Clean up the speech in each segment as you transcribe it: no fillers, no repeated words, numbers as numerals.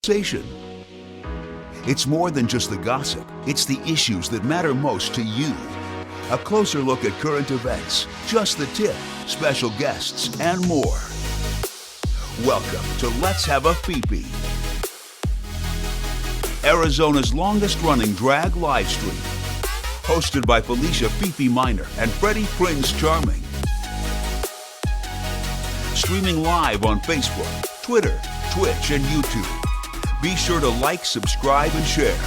conversation. It's more than just the gossip, it's the issues that matter most to you. A closer look at current events, just the tip, special guests, and more. Welcome to Let's Have a Fefe, Arizona's longest-running drag live stream. Hosted by Felicia Fefe Minor and Freddy Prinze Charming. Streaming live on Facebook, Twitter, Twitch, and YouTube. Be sure to like, subscribe, and share.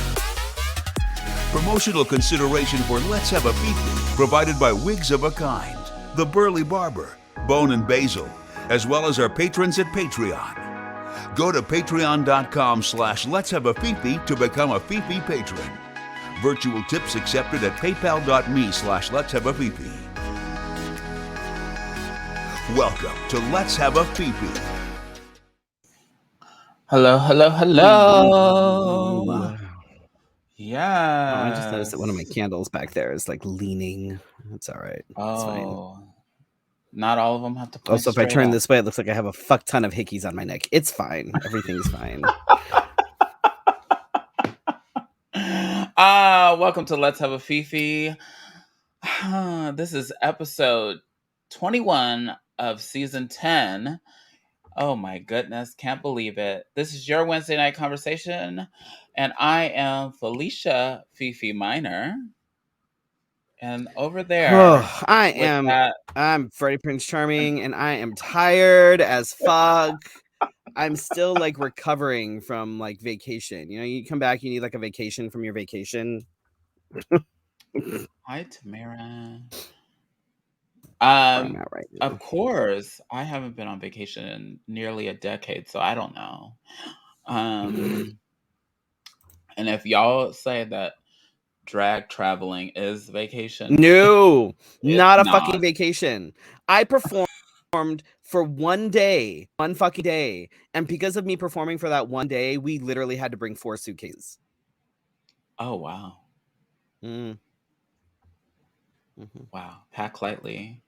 Promotional consideration for Let's Have a Fefe provided by Wigs of a Kind, The Burly Barber, Bone and Basil, as well as our patrons at Patreon. Go to patreon.com/Let's Have a Fefe to become a Fefe patron. Virtual tips accepted at paypal.me/Let's Have a Fefe. Welcome to Let's Have a Fefe. Hello, hello, hello. Yeah. I just noticed that one of my candles back there is like leaning. That's all right. It's fine. Not all of them have to point Also, if I turn this way, it looks like I have a fuck ton of hickeys on my neck. It's fine. Everything's fine. Welcome to Let's Have a Fefe. This is episode 21 of season 10. Oh my goodness, can't believe it. This is your Wednesday night conversation, and I am Felicia Fefe Minor. And over there, I'm Freddy Prinze Charming, and I am tired as fuck. I'm still like recovering from like vacation. You know, you come back, you need like a vacation from your vacation. Hi, Tamara. I'm out right now. Of course, I haven't been on vacation in nearly a decade, so I don't know. And if y'all say that drag traveling is vacation, no, not a fucking vacation. I performed for one fucking day, and because of me performing for that one day, we literally had to bring 4 suitcases. Oh wow. Wow, pack lightly.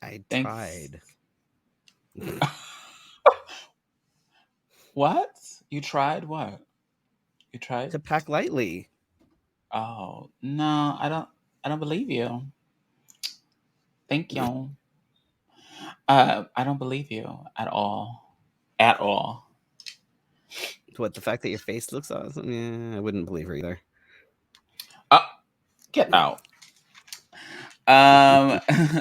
I tried. What? You tried what? You tried to pack lightly. Oh no, I don't believe you. Thank you. I don't believe you at all. At all. What, the fact that your face looks awesome? Yeah, I wouldn't believe her either. Get out.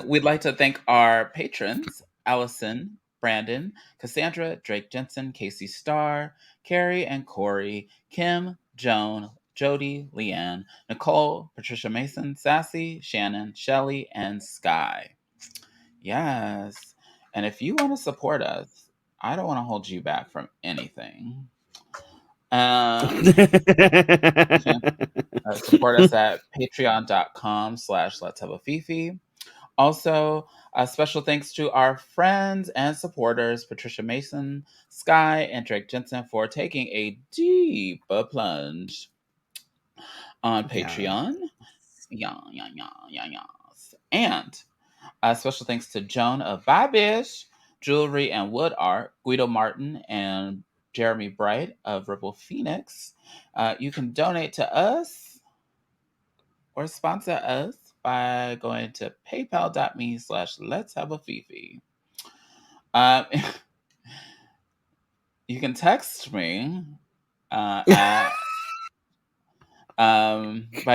We'd like to thank our patrons, Allison, Brandon, Cassandra, Drake Jensen, Casey Starr, Carrie and Corey, Kim, Joan, Jody, Leanne, Nicole, Patricia Mason, Sassy, Shannon, Shelly, and Sky. Yes. And if you want to support us, I don't want to hold you back from anything. Support us at patreon.com/Let's Have a Fefe. Also, a special thanks to our friends and supporters, Patricia Mason, Sky, and Drake Jensen, for taking a deep plunge on Patreon. Yeah. And a special thanks to Joan of Babish, Jewelry and Wood Art, Guido Martin, and Jeremy Bright of Ripple Phoenix. You can donate to us or sponsor us by going to paypal.me/Let's Have a Fefe. You can text me by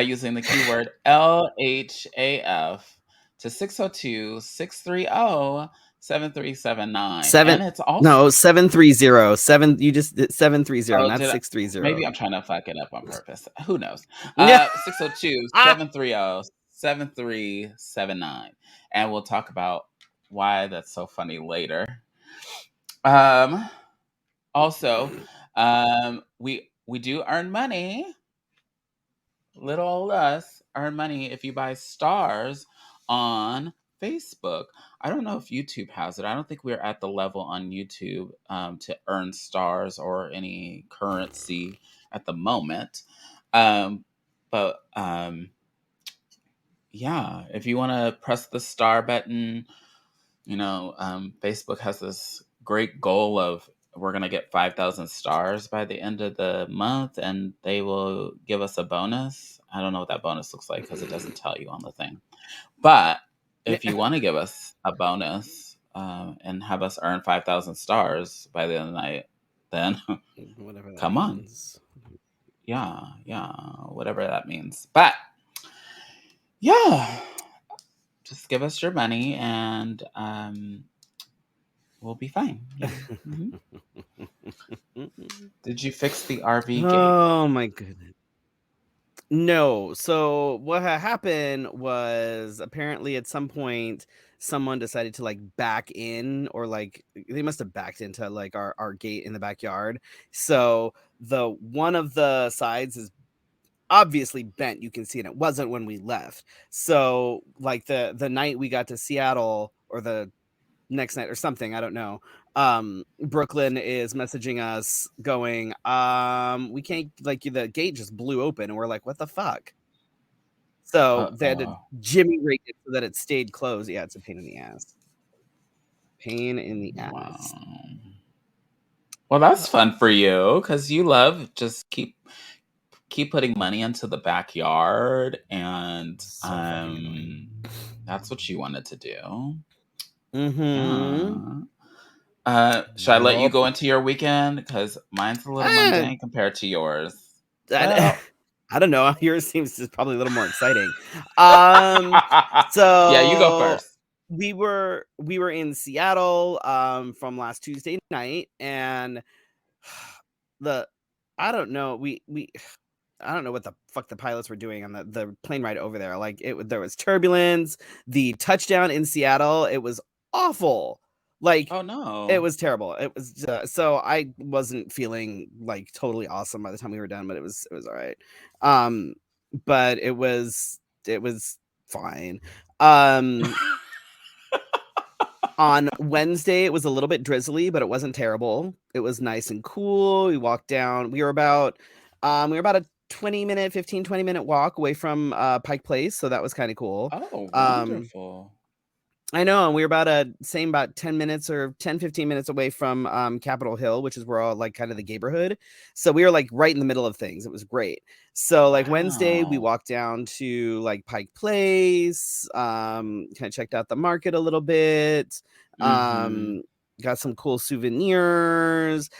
using the keyword LHAF to 602-630-7379. And it's also 730. You just 730, not 630. Maybe I'm trying to fuck it up on purpose. Who knows? 602-730-7379. And we'll talk about why that's so funny later. Also, we do earn money. Little old us earn money if you buy stars on Facebook. I don't know if YouTube has it. I don't think we're at the level on YouTube to earn stars or any currency at the moment. But yeah, if you want to press the star button, Facebook has this great goal of we're going to get 5,000 stars by the end of the month, and they will give us a bonus. I don't know what that bonus looks like because it doesn't tell you on the thing. But if you want to give us a bonus and have us earn 5,000 stars by the end of the night, then Whatever that come means. on. Yeah, whatever that means. But yeah, just give us your money and we'll be fine. Yeah. Did you fix the RV gate? Oh my goodness. No. So what happened was apparently at some point someone decided to like back in, or like they must have backed into like our gate in the backyard. So the one of the sides is obviously bent. You can see it. It wasn't when we left. So like the night we got to Seattle, or the next night or something, I don't know, Brooklyn is messaging us going, we can't, like, the gate just blew open, and we're like, what the fuck? So they had to jimmy rig it so that it stayed closed. Yeah, it's a pain in the ass. Wow. Well, that's fun for you because you love just keep putting money into the backyard, and that's what you wanted to do. Mm-hmm. Should I let you go into your weekend? Because mine's a little mundane compared to yours. I don't know. Yours seems probably a little more exciting. So yeah, you go first. We were in Seattle from last Tuesday night, and I don't know. I don't know what the fuck the pilots were doing on the plane ride over there. Like there was turbulence. The touchdown in Seattle, it was awful. Like, oh no, it was terrible. It was so I wasn't feeling like totally awesome by the time we were done, but it was all right. But it was fine. On Wednesday, it was a little bit drizzly, but it wasn't terrible. It was nice and cool. We walked down. We were about a 20-minute walk away from Pike Place, so that was kind of cool. Oh, wonderful. I know, and we were about 10 minutes or 10-15 minutes away from Capitol Hill, which is where all like kind of the neighborhood. So we were like right in the middle of things. It was great. So like Wednesday, we walked down to like Pike Place, kind of checked out the market a little bit. Got some cool souvenirs.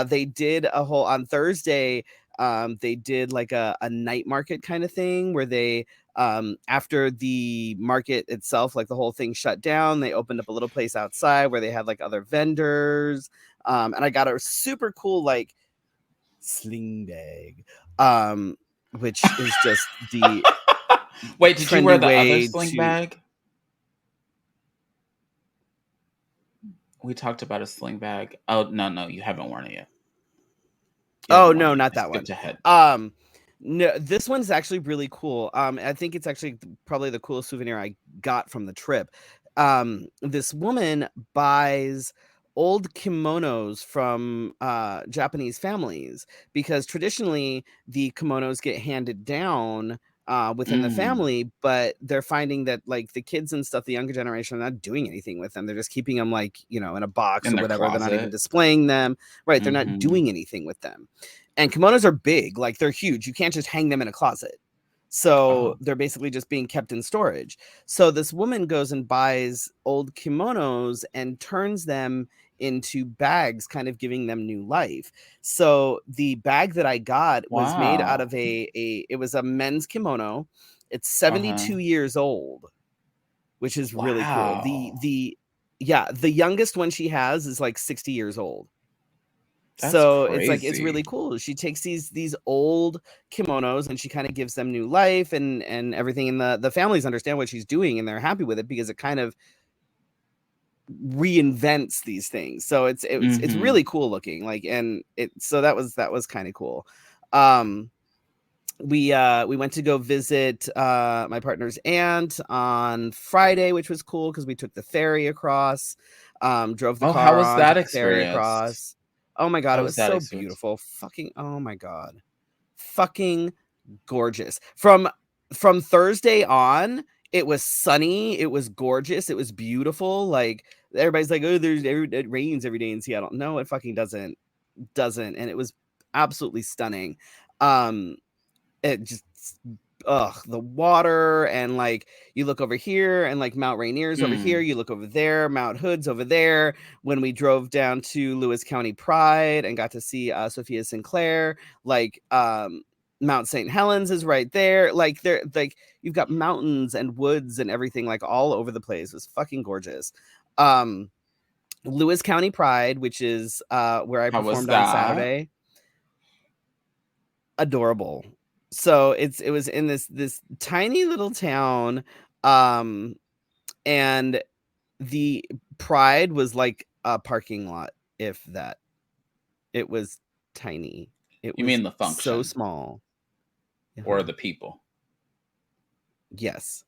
They did a whole on Thursday. They did like a night market kind of thing where they after the market itself, like the whole thing shut down, they opened up a little place outside where they had like other vendors. And I got a super cool like sling bag, which is just the wait, did you wear the other sling bag? We talked about a sling bag. Oh no, you haven't worn it yet. Oh no, not that one. Ahead. No, this one's actually really cool. I think it's actually probably the coolest souvenir I got from the trip. This woman buys old kimonos from Japanese families, because traditionally the kimonos get handed down within the family, but they're finding that like the kids and stuff, the younger generation, are not doing anything with them. They're just keeping them like, in a box or whatever. Closet. They're not even displaying them. Right. They're not doing anything with them. And kimonos are big, like they're huge. You can't just hang them in a closet. So they're basically just being kept in storage. So this woman goes and buys old kimonos and turns them into bags, kind of giving them new life. So the bag that I got was made out of it was a men's kimono. It's 72 years old, which is really cool. The youngest one she has is like 60 years old. That's so crazy. It's like, it's really cool. She takes these old kimonos and she kind of gives them new life and everything. And the families understand what she's doing and they're happy with it because it kind of reinvents these things. So it's really cool looking. Like, and so that was kind of cool. We went to go visit my partner's aunt on Friday, which was cool because we took the ferry across, drove the car. How was that experience? Across. Oh my god, it was so beautiful. Fucking, oh my god. Fucking gorgeous. From Thursday on, it was sunny, it was gorgeous, it was beautiful. Like everybody's like, oh, it rains every day in Seattle. No, it fucking doesn't, and it was absolutely stunning. It just, the water, and like you look over here and like Mount Rainier's over here, you look over there, Mount Hood's over there. When we drove down to Lewis County Pride and got to see Sophia Sinclair, like Mount St. Helens is right there. Like there, like you've got mountains and woods and everything like all over the place. It was fucking gorgeous. Lewis County Pride, which is where I performed on Saturday. Adorable. So it was in this tiny little town, and the Pride was like a parking lot, if that. It was tiny. You mean the function? So small. Or the people? Yes.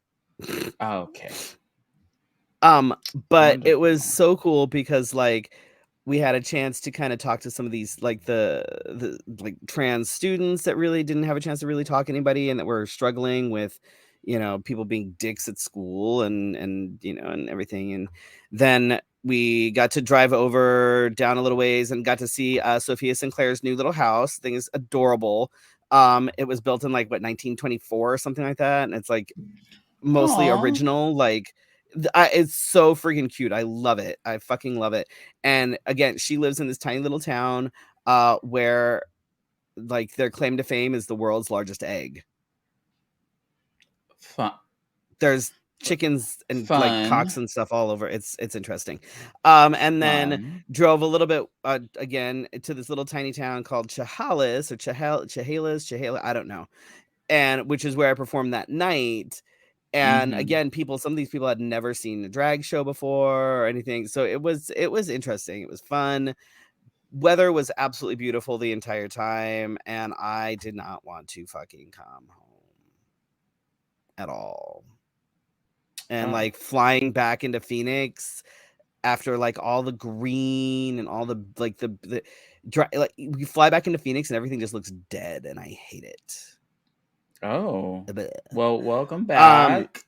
Okay. But Wonderful. It was so cool because like we had a chance to kind of talk to some of these like the like trans students that really didn't have a chance to really talk to anybody and that were struggling with, people being dicks at school and and everything. And then we got to drive over down a little ways and got to see Sophia Sinclair's new little house. The thing is adorable. It was built in like 1924 or something like that, and it's like mostly original. Like it's so freaking cute. I love it. I fucking love it. And again, she lives in this tiny little town where like their claim to fame is the world's largest egg. Fun. There's chickens and like cocks and stuff all over. It's interesting. And then drove a little bit again to this little tiny town called Chehalis or Chehalis, I don't know. And which is where I performed that night. And again, some of these people had never seen a drag show before or anything. So it was interesting. It was fun. Weather was absolutely beautiful the entire time. And I did not want to fucking come home at all. And like flying back into Phoenix after like all the green and all the like the like we fly back into Phoenix and everything just looks dead. And I hate it. Oh, well, welcome back.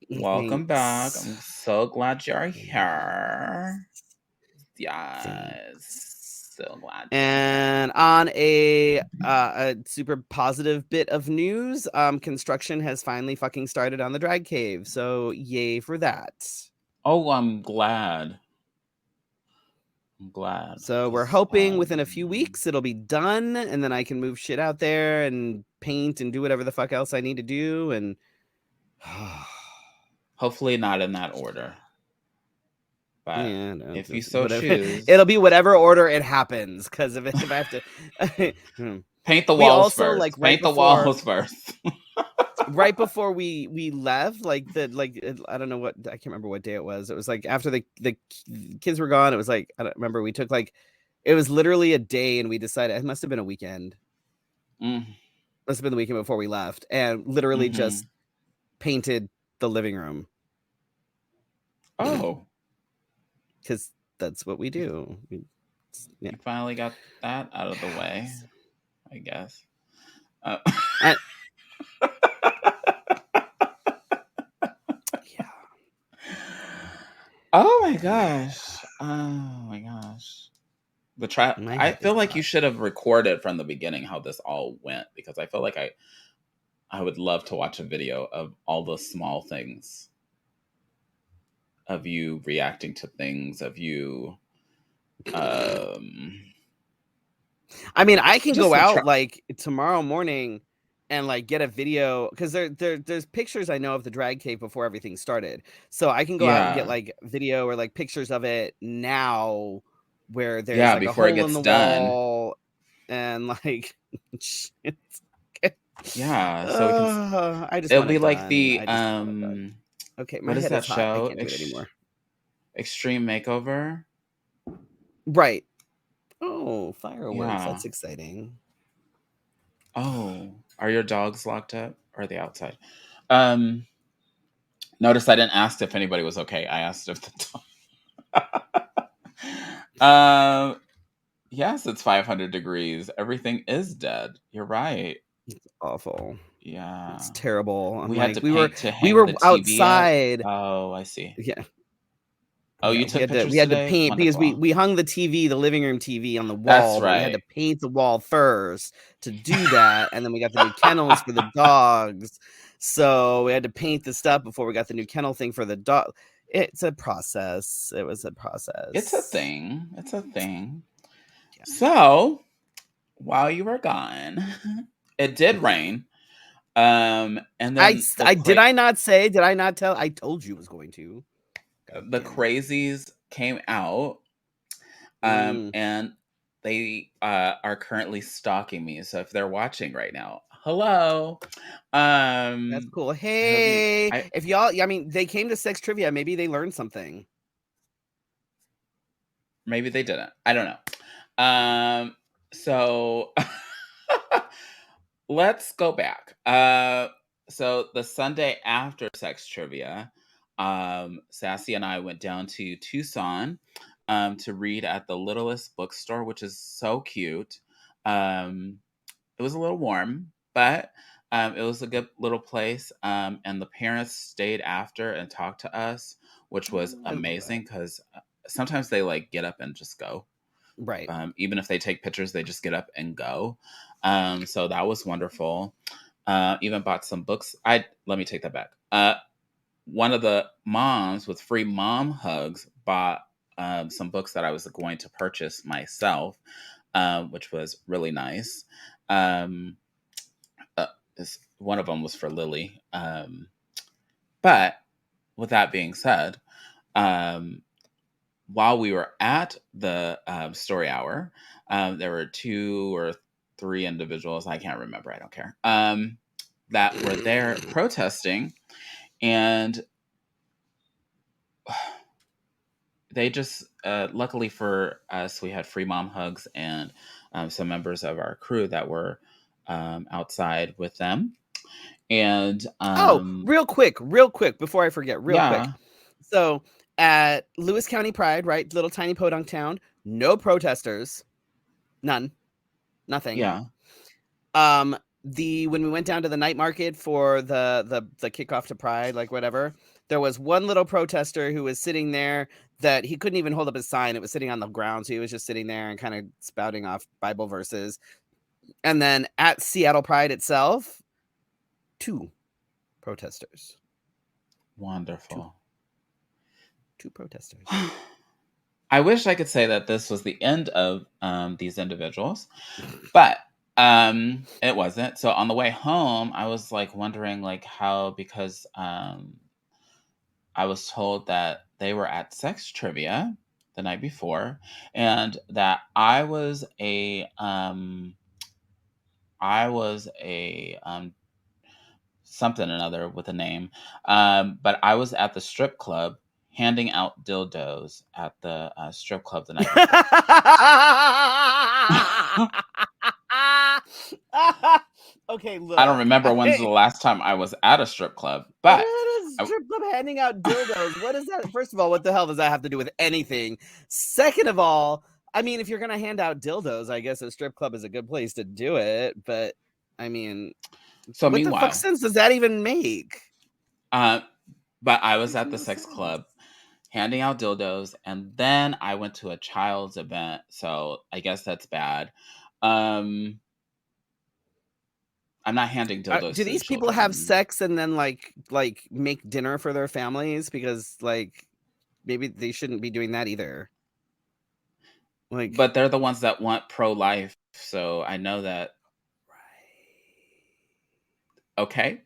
Welcome back. I'm so glad you're here. Yes. Thanks. So glad. And on a super positive bit of news, construction has finally fucking started on the drag cave. So yay for that. Oh, I'm glad. So we're hoping within a few weeks it'll be done, and then I can move shit out there and paint and do whatever the fuck else I need to do. And hopefully not in that order. But yeah, no, if you so choose, it'll be whatever order it happens. Because if I have to paint the walls first, like paint the walls first. Right before we left, I don't know what, I can't remember what day it was. It was like after the kids were gone. It was like, I don't remember. We took it was literally a day, and we decided it must have been a weekend. Must have been the weekend before we left, and literally just painted the living room. Oh, because that's what we do. You finally got that out of the way, I guess. Yeah. Oh my gosh. I feel like you should have recorded from the beginning how this all went, because I feel like I would love to watch a video of all the small things, of you reacting to things, of you I mean, I can go out like tomorrow morning and like get a video, because there's pictures I know of the drag cave before everything started. So I can go out and get like video or like pictures of it now, where there's like before a hole it gets in the done. wall and like shit. Yeah, so I just it'll be done. like the okay, my what is head that is hot. show? I can't do it anymore. Extreme Makeover. Right. Oh, fireworks. Yeah. That's exciting. Oh, are your dogs locked up? Or are they outside? Notice I didn't ask if anybody was okay. I asked if the dog. Yes, it's 500 degrees. Everything is dead. You're right. It's awful. Yeah. It's terrible. We had to we were outside. Up. Oh, I see. Yeah. Oh, Yeah, you we took had to pictures today? paint because Wonderful. we hung the TV, the living room TV on the That's wall, but we had to right. paint the wall first to do that, and then we got the new kennels for the dogs. So we had to paint the stuff before we got the new kennel thing for the dog. It's a process. It was a process. It's a thing. It's a thing. Yeah. So, while you were gone, it did rain. And then Did I not say? Did I not tell? I told you it was going to. God the damn it. crazies came out, and they are currently stalking me. So if they're watching right now, hello. That's cool. Hey, I if y'all, I mean, they came to sex trivia. Maybe they learned something. maybe they didn't. I don't know. So let's go back. So the Sunday after sex trivia, Sassy and I went down to Tucson to read at the Littlest bookstore, which is so cute. It was a little warm, but it was a good little place. And the parents stayed after and talked to us, which was I love amazing that. because sometimes they like get up and just go. Right. Even if they take pictures, they just get up and go. So that was wonderful. Even bought some books. Let me take that back. One of the moms with free mom hugs bought some books that I was going to purchase myself, which was really nice. Um, One of them was for Lily. But with that being said, while we were at the story hour, there were 2 or 3 individuals, I can't remember, I don't care, that were there protesting. And they just, luckily for us, we had free mom hugs and some members of our crew that were outside with them. And real quick, before I forget, real quick. yeah, So at Lewis County Pride, right, little tiny podunk town, no protesters, none, nothing. yeah. When we went down to the night market for the kickoff to Pride, like whatever, there was one little protester who was sitting there that he couldn't even hold up his sign. It was sitting on the ground, so he was just sitting there and kind of spouting off Bible verses. And then at Seattle Pride itself, 2 protesters. Wonderful. 2 protesters. I wish I could say that this was the end of these individuals, but it wasn't. So on the way home, I was like wondering like how, because I was told that they were at sex trivia the night before, and that I was a something or another with a name, but I was at the strip club handing out dildos at the strip club the night before. Okay, look. I don't remember when's the last time I was at a strip club, At but a strip club handing out dildos. What is that? First of all, what the hell does that have to do with anything? Second of all, I mean, if you're gonna hand out dildos, I guess a strip club is a good place to do it. But I mean, so what the fuck meanwhile, sense does that even make? but I was at the sex club handing out dildos, and then I went to a child's event, so I guess that's bad. I'm not handing dildos Do to the these people have children. sex and then like make dinner for their families? Because like maybe they shouldn't be doing that either. Like, But they're the ones that want pro-life, so I know that. Okay.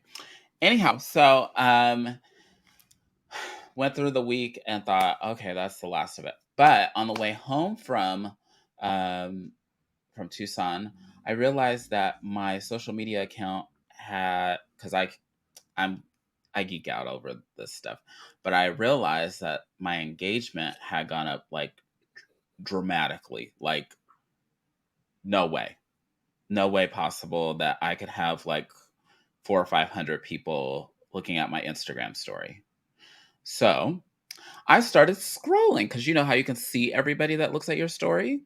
Anyhow, so went through the week and thought, okay, that's the last of it. But on the way home from Tucson, I realized that my social media account had, because I geek out over this stuff, but I realized that my engagement had gone up like dramatically. Like, no way possible that I could have like 400 or 500 people looking at my Instagram story. So I started scrolling because you know how you can see everybody that looks at your story.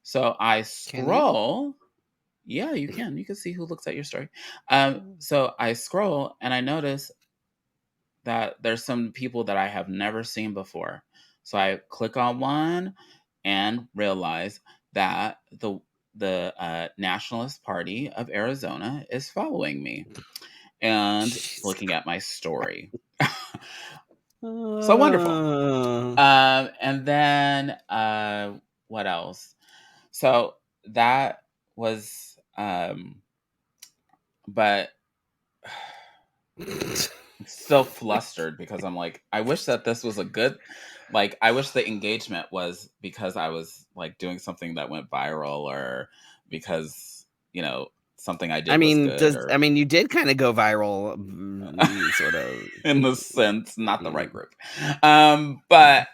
So I can you? scroll. Yeah, you can. You can see who looks at your story. So I scroll and I notice that there's some people that I have never seen before. So I click on one and realize that the Nationalist Party of Arizona is following me and looking at my story. So wonderful. And then what else? So that was but I'm still flustered because I'm like, I wish that this was a good, like, I wish the engagement was because I was like doing something that went viral, or because, you know, something I did was good, or you did kind of go viral, sort of. in the sense, not the right group. But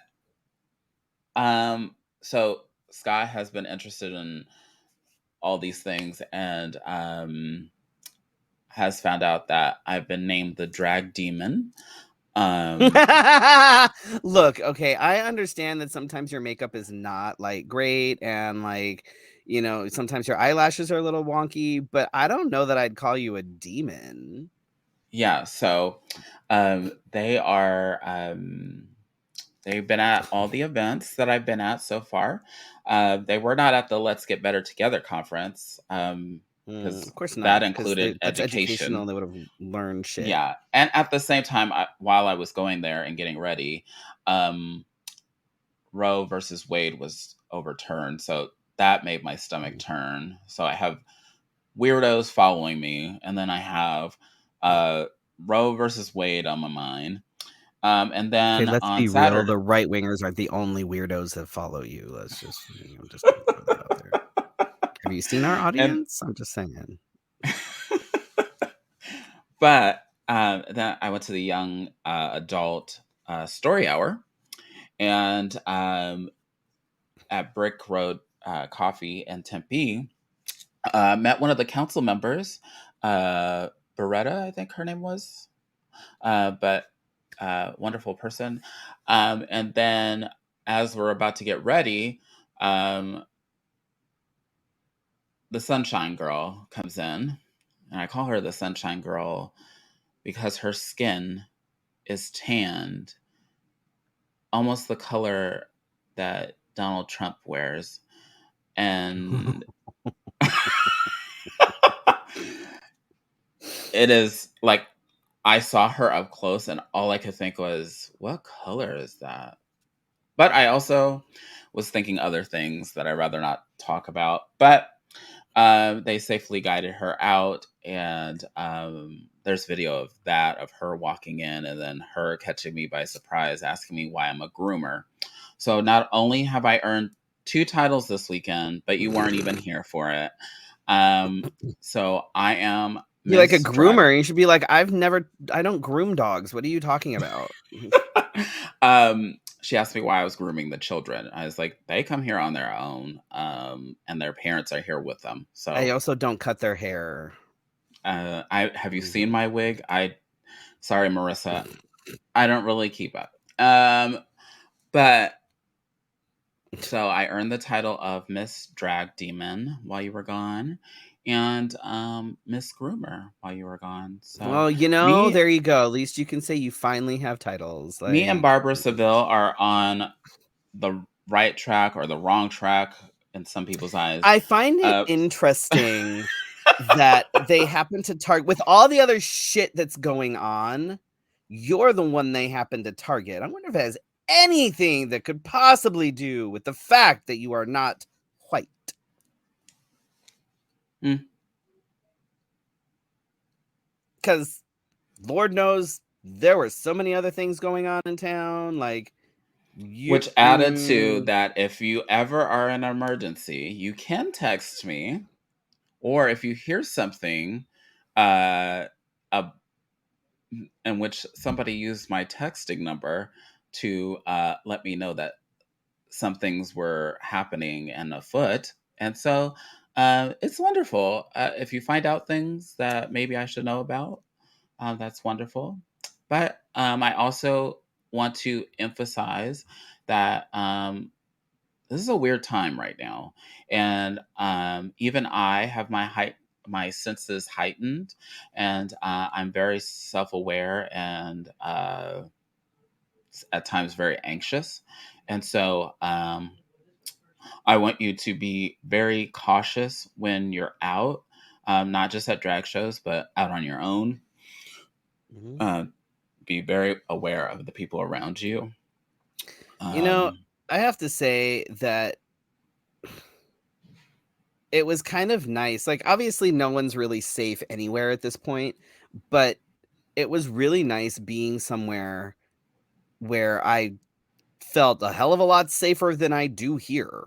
so Scott has been interested in all these things, and has found out that I've been named the drag demon. Look, okay, I understand that sometimes your makeup is not like great, and like, you know, sometimes your eyelashes are a little wonky, but I don't know that I'd call you a demon. Yeah, so they are they've been at all the events that I've been at so far. They were not at the Let's Get Better Together conference, because Of course that not, because included that's educational. education. They would have learned shit. Yeah, and at the same time, while I was going there and getting ready, um, Roe versus Wade was overturned, so that made my stomach turn. So I have weirdos following me, and then I have Roe versus Wade on my mind. And Okay, then let's on be real. Saturday, The right wingers are the only weirdos that follow you. Let's just, I'm just gonna throw that out there. Have you seen our and audience? I'm just saying. but then I went to the young adult story hour, and at Brick Road Coffee in Tempe, met one of the council members, Beretta, I think her name was, but wonderful person. And then as we're about to get ready, um, the Sunshine Girl comes in, and I call her the Sunshine Girl because her skin is tanned, almost the color that Donald Trump wears. And it is like, I saw her up close, and all I could think was, what color is that? But I also was thinking other things that I'd rather not talk about. But they safely guided her out, and there's video of that, of her walking in, and then her catching me by surprise, asking me why I'm a groomer. So not only have I earned 2 titles this weekend, but you weren't even here for it. So I am You're like a Miss Drag. groomer. You should be like, I don't groom dogs. What are you talking about? She asked me why I was grooming the children. I was like, they come here on their own, and their parents are here with them. So I also don't cut their hair. I have you seen my wig? Sorry, Marissa, I don't really keep up. But so I earned the title of Miss Drag Demon while you were gone, and Miss Groomer while you were gone. So Well, you know, there you go. At least you can say you finally have titles. me and Like, Barbara Seville are on the right track or the wrong track in some people's eyes. I find it interesting that they happen to target, with all the other shit that's going on, you're the one they happen to target. I wonder if it has anything that could possibly do with the fact that you are not white. Because Lord knows there were so many other things going on in town, like which added to that, if you ever are in an emergency, you can text me, or if you hear something uh, in which somebody used my texting number to let me know that some things were happening and afoot. And so it's wonderful. If you find out things that maybe I should know about, that's wonderful. But I also want to emphasize that this is a weird time right now. And even I have my senses heightened, and I'm very self-aware, and at times very anxious. And so I want you to be very cautious when you're out, not just at drag shows, but out on your own. Mhm. Be very aware of the people around you. You know, I have to say that it was kind of nice. Like, obviously, no one's really safe anywhere at this point, but it was really nice being somewhere where I felt a hell of a lot safer than I do here.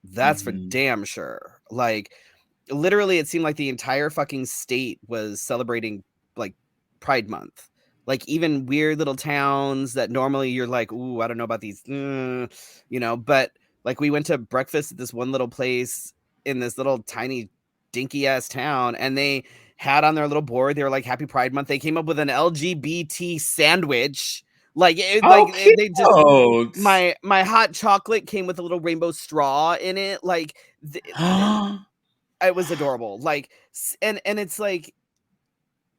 That's for Mhm. damn sure. Like, literally, it seemed like the entire fucking state was celebrating like Pride Month. Like, even weird little towns that normally you're like, ooh, I don't know about these, but like we went to breakfast at this one little place in this little tiny dinky ass town, and they had on their little board, they were like, Happy Pride Month. They came up with an LGBT sandwich. Oh, They just cute! my hot chocolate came with a little rainbow straw in it. Like, it was adorable. Like, and it's like,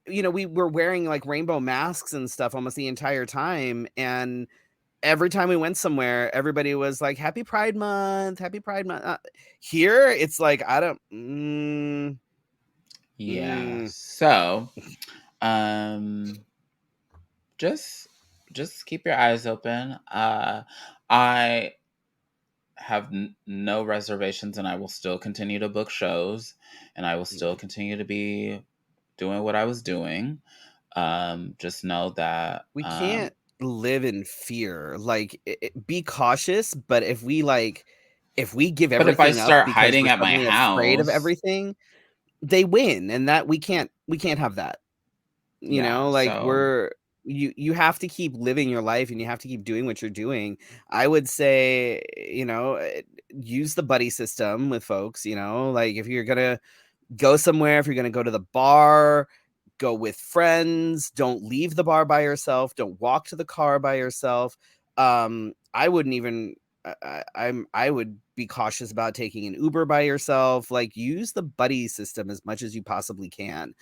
we were wearing like rainbow masks and stuff almost the entire time, and every time we went somewhere, everybody was like, Happy Pride Month, Happy Pride Month. Here it's like, I don't Yeah. So, just keep your eyes open. I have no reservations, and I will still continue to book shows, and I will still continue to be doing what I was doing. Just know that we can't live in fear. Like, be cautious, but if we give but if I everything up start because hiding we're at my suddenly afraid of house, everything, they win, and that we can't have that. yeah, Like, so you have to keep living your life, and you have to keep doing what you're doing. I would say, use the buddy system with folks. Like, if you're gonna go somewhere, if you're gonna go to the bar, go with friends. Don't leave the bar by yourself. Don't walk to the car by yourself. I wouldn't even. I would be cautious about taking an Uber by yourself. Like, use the buddy system as much as you possibly can.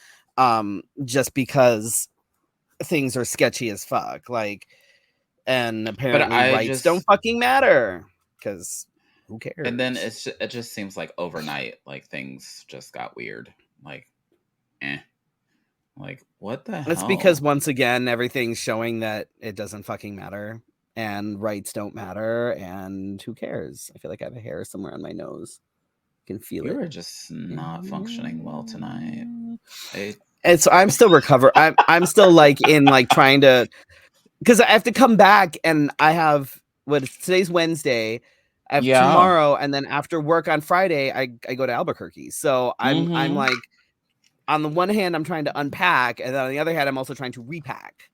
Just because things are sketchy as fuck. Like, and but apparently I rights don't just fucking matter, because who and then cares? it just seems like overnight, like things just got weird. Like, eh. Like, what the It's because, hell? once again, everything's showing that it doesn't fucking matter, and rights don't matter, and who cares? I feel like I have a hair somewhere on my nose. I can feel You it. are just not functioning well tonight. And so I'm still recovering. I'm still like in like trying to, because I have to come back, and I have today's Wednesday. I have Yeah. tomorrow, and then after work on Friday, I go to Albuquerque. So I'm Mm-hmm. like, on the one hand, I'm trying to unpack, and then on the other hand, I'm also trying to repack.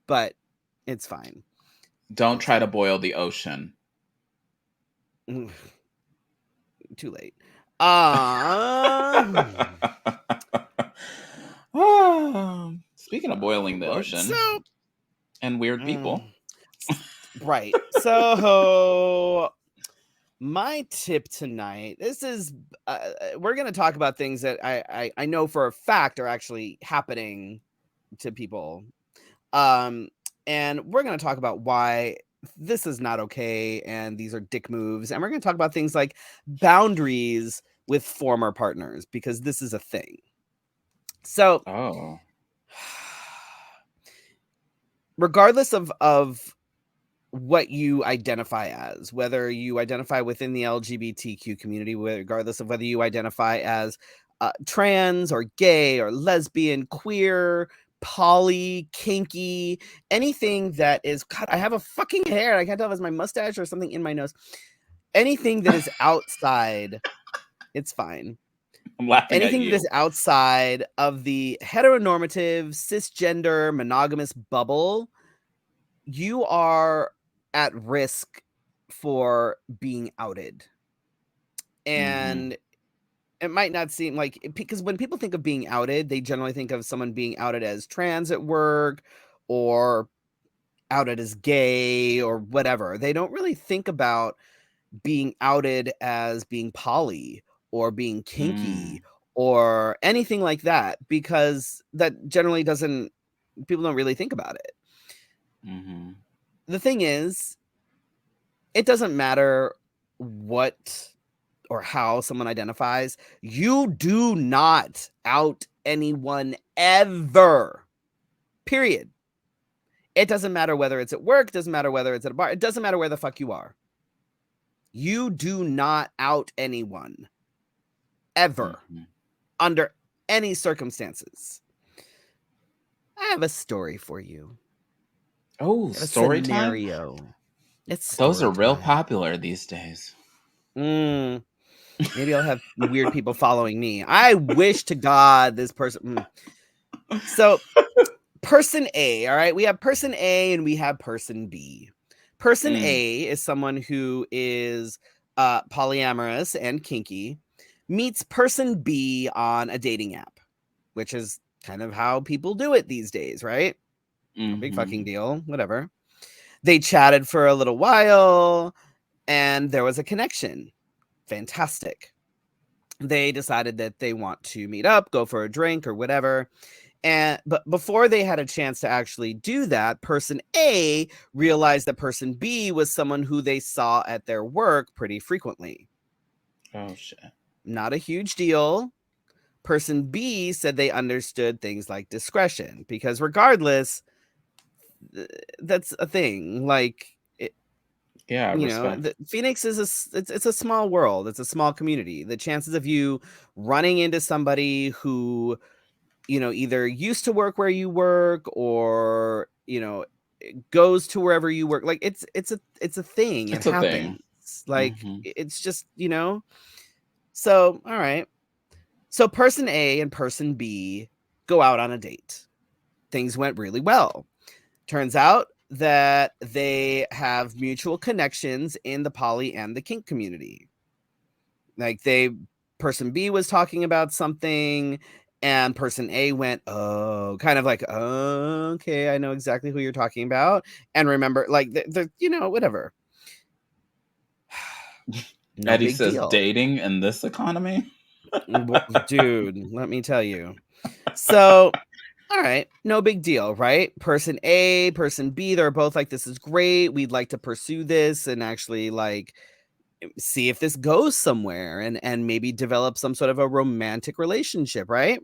But it's fine. Don't It's try to fine. boil the ocean. Too late. Speaking of boiling the Lord. ocean So, and weird people. right. So, my tip tonight. This is we're going to talk about things that I know for a fact are actually happening to people. And we're going to talk about why this is not okay, and these are dick moves, and we're going to talk about things like boundaries with former partners, because this is a thing. So, Oh. regardless of what you identify as, whether you identify within the LGBTQ community, regardless of whether you identify as trans or gay or lesbian, queer, poly, kinky, anything that is, God, I have a fucking hair. I can't tell if it's my mustache or something in my nose. Anything that is outside, it's fine. I'm laughing at Anything that is you. outside of the heteronormative, cisgender, monogamous bubble, you are at risk for being outed. Mm-hmm. And it might not seem like, because when people think of being outed, they generally think of someone being outed as trans at work, or outed as gay, or whatever. They don't really think about being outed as being poly or being kinky or anything like that, because that generally doesn't, people don't really think about it. Mm-hmm. The thing is, it doesn't matter what or how someone identifies. You do not out anyone ever. Period. It doesn't matter whether it's at work, doesn't matter whether it's at a bar, it doesn't matter where the fuck you are. You do not out anyone ever under any circumstances. I have a story for you. Oh, story scenario. time? It's Those are real time. popular these days. Maybe I'll have weird people following me. I wish to God this person. So, person A, all right? We have person A and we have person B. Person A is someone who is polyamorous and kinky, meets person B on a dating app, which is kind of how people do it these days, right? No big fucking deal, whatever. They chatted for a little while and there was a connection. Fantastic. They decided that they want to meet up, go for a drink or whatever. But before they had a chance to actually do that, person A realized that person B was someone who they saw at their work pretty frequently. Oh, shit. Not a huge deal. Person B said they understood things like discretion, because regardless, that's a thing. Like, Phoenix is it's a small world. It's a small community. The chances of you running into somebody who, either used to work where you work or, goes to wherever you work, like it's a thing. It happens. Like, it's just, So, all right. So person A and person B go out on a date. Things went really well. Turns out that they have mutual connections in the poly and the kink community. Like, person B was talking about something and person A went, oh, kind of like, oh, okay, I know exactly who you're talking about. And remember, like, whatever. No Eddie big says deal. dating in this economy? Dude, let me tell you. So, all right, no big deal, right? Person A, person B, they're both like, this is great. We'd like to pursue this and actually, like, see if this goes somewhere and maybe develop some sort of a romantic relationship, right?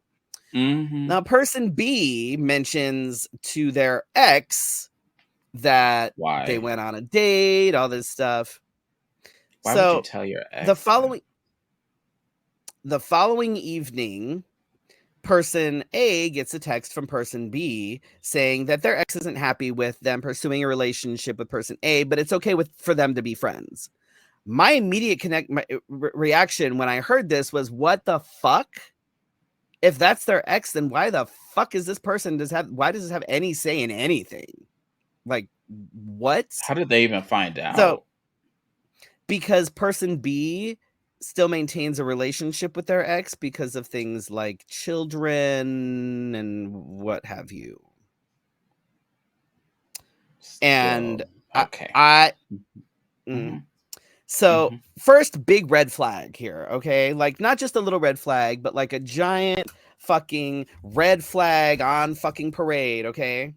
Now, person B mentions to their ex that they went on a date, all this stuff. Why would you tell your ex? The following evening, person A gets a text from person B saying that their ex isn't happy with them pursuing a relationship with person A, but it's okay for them to be friends. My immediate reaction when I heard this was, what the fuck? If that's their ex, then why the fuck is this person why does this have any say in anything? Like, what? How did they even find out? So, because person B still maintains a relationship with their ex because of things like children and what have you. And okay. So, first big red flag here, okay? Like, not just a little red flag, but like a giant fucking red flag on fucking parade, okay?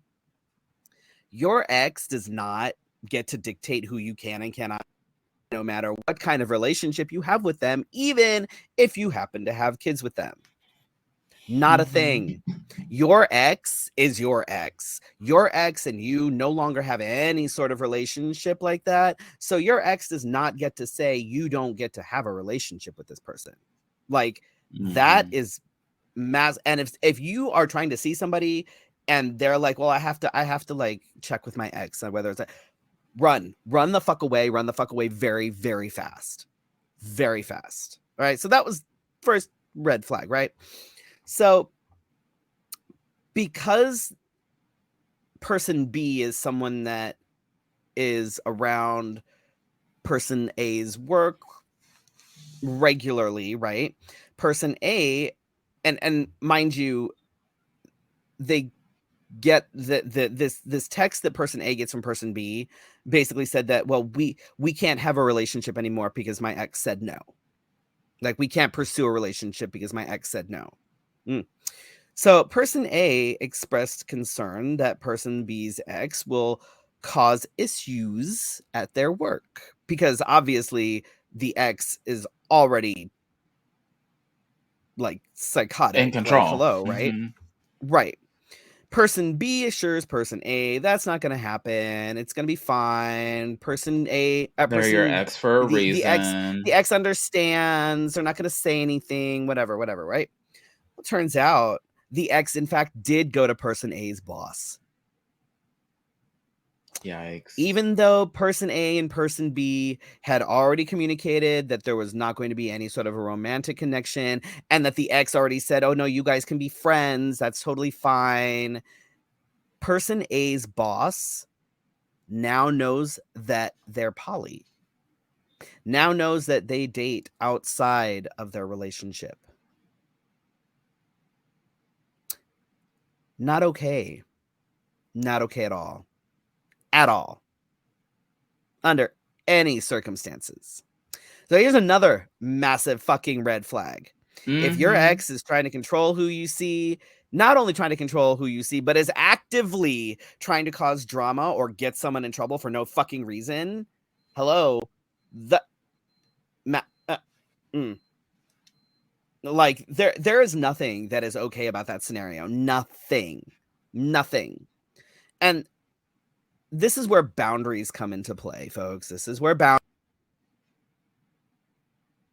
Your ex does not get to dictate who you can and cannot, no matter what kind of relationship you have with them, even if you happen to have kids with them. Not a thing. Your ex is your ex. Your ex and you no longer have any sort of relationship like that. So your ex does not get to say you don't get to have a relationship with this person. Like, that is mass. And if you are trying to see somebody and they're like, well, I have to like check with my ex on whether it's run the fuck away very, very fast. Very fast. All right. So that was first red flag, right? So, because person B is someone that is around person A's work regularly, right? Person A, and mind you, they get this text that person A gets from person B basically said that, well, we can't have a relationship anymore because my ex said no. Like, we can't pursue a relationship because my ex said no. So person A expressed concern that person B's ex will cause issues at their work. because obviously the ex is already like psychotic, In control. like hello, right? Mm-hmm. Right. Person B assures person A that's not going to happen. It's going to be fine. Person A, They're your ex for a reason. The ex understands. They're not going to say anything. Whatever. Right? Well, it turns out the ex, in fact, did go to person A's boss. Yikes. Even though person A and person B had already communicated that there was not going to be any sort of a romantic connection, and that the ex already said, oh no, you guys can be friends, that's totally fine. Person A's boss now knows that they're poly. Now knows that they date outside of their relationship. Not okay. Not okay at all. At all. Under any circumstances. So here's another massive fucking red flag. Mm-hmm. If your ex is trying to control who you see, not only trying to control who you see, but is actively trying to cause drama or get someone in trouble for no fucking reason, hello, like there is nothing that is okay about that scenario. Nothing. And this is where boundaries come into play, folks. This is where boundaries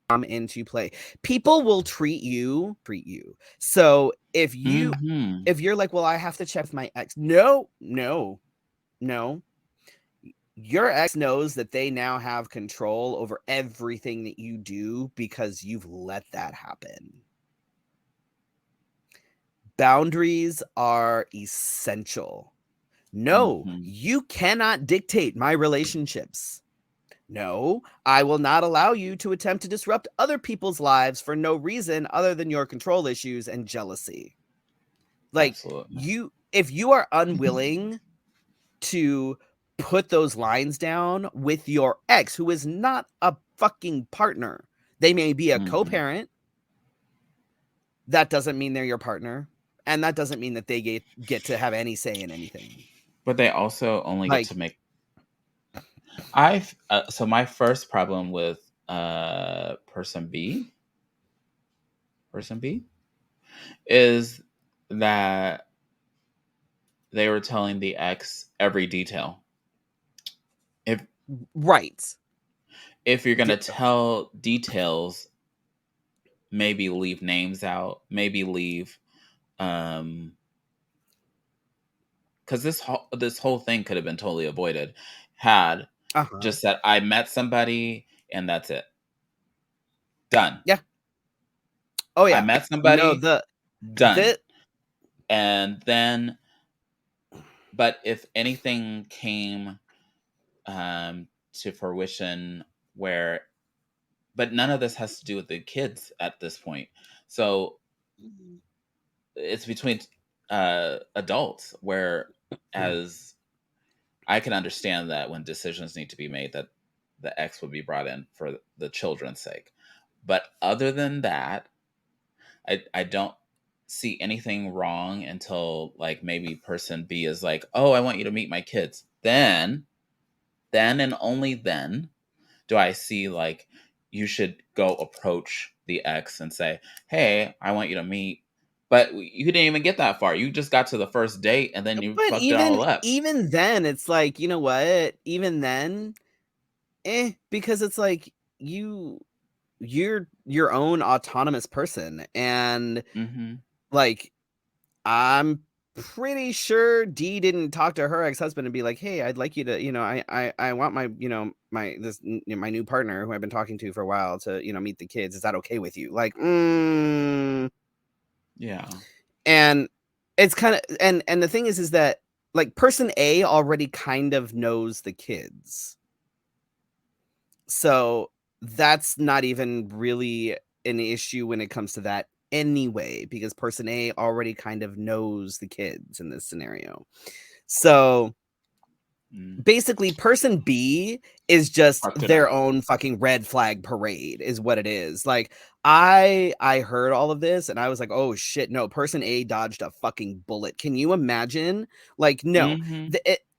come into play. People will treat you. So if you're like, well, I have to check with my ex. No. Your ex knows that they now have control over everything that you do because you've let that happen. Boundaries are essential. No, you cannot dictate my relationships. No, I will not allow you to attempt to disrupt other people's lives for no reason other than your control issues and jealousy. Like, if you are unwilling to put those lines down with your ex, who is not a fucking partner, they may be a co-parent. That doesn't mean they're your partner. And that doesn't mean that they get to have any say in anything. But they also only get to make. So my first problem with person B is that they were telling the ex every detail. If you're gonna tell details, maybe leave names out. Maybe leave, because this whole thing could have been totally avoided had just said, I met somebody and that's it. Done. Yeah. Oh yeah. I met somebody. Done. And then, but if anything came to fruition but none of this has to do with the kids at this point. So it's between adults, whereas I can understand that when decisions need to be made, that the ex would be brought in for the children's sake. But other than that, I don't see anything wrong until like maybe person B is like, oh, I want you to meet my kids. Then and only then do I see like you should go approach the ex and say, hey, I want you to meet. But you didn't even get that far. You just got to the first date and then you fucked it all up. Even then, it's like, you know what? Even then, because it's like you're your own autonomous person. And like, I'm pretty sure D didn't talk to her ex-husband and be like, hey, I'd like you to, I want my, my new partner who I've been talking to for a while to, meet the kids. Is that okay with you? Like, yeah. And it's kind of, and the thing is that like person A already kind of knows the kids. So that's not even really an issue when it comes to that anyway, because person A already kind of knows the kids in this scenario. So basically person B is just their own fucking red flag parade is what it is. Like I heard all of this and I was like, oh shit, no, person A dodged a fucking bullet. Can you imagine? Like, no,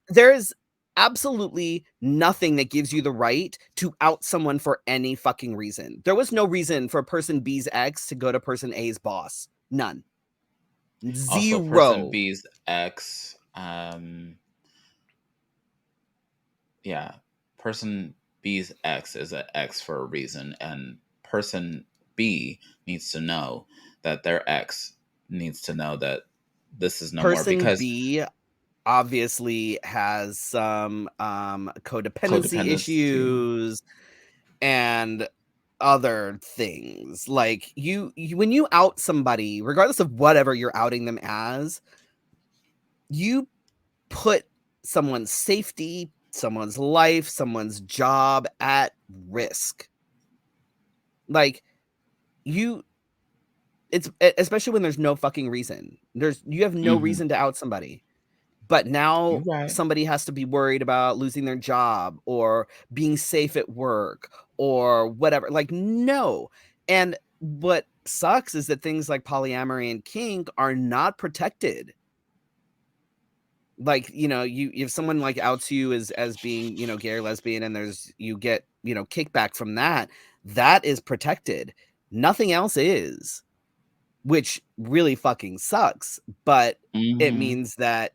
there's absolutely nothing that gives you the right to out someone for any fucking reason. There was no reason for person B's ex to go to person A's boss. None. Also, person Zero. B's ex, person B's ex is an ex for a reason, and person B needs to know that their ex needs to know that this is no more, Person because B obviously has some codependency codependency. issues and other things. Like you when you out somebody, regardless of whatever you're outing them as, you put someone's safety, someone's life, someone's job at risk. Like it's especially when there's no fucking reason. You have no reason to out somebody. But now You're right. somebody has to be worried about losing their job or being safe at work or whatever. Like, no. And what sucks is that things like polyamory and kink are not protected. Like, you if someone like outs you as being, gay or lesbian, and you get, kickback from that is protected. Nothing else is, which really fucking sucks. But it Mm-hmm. means that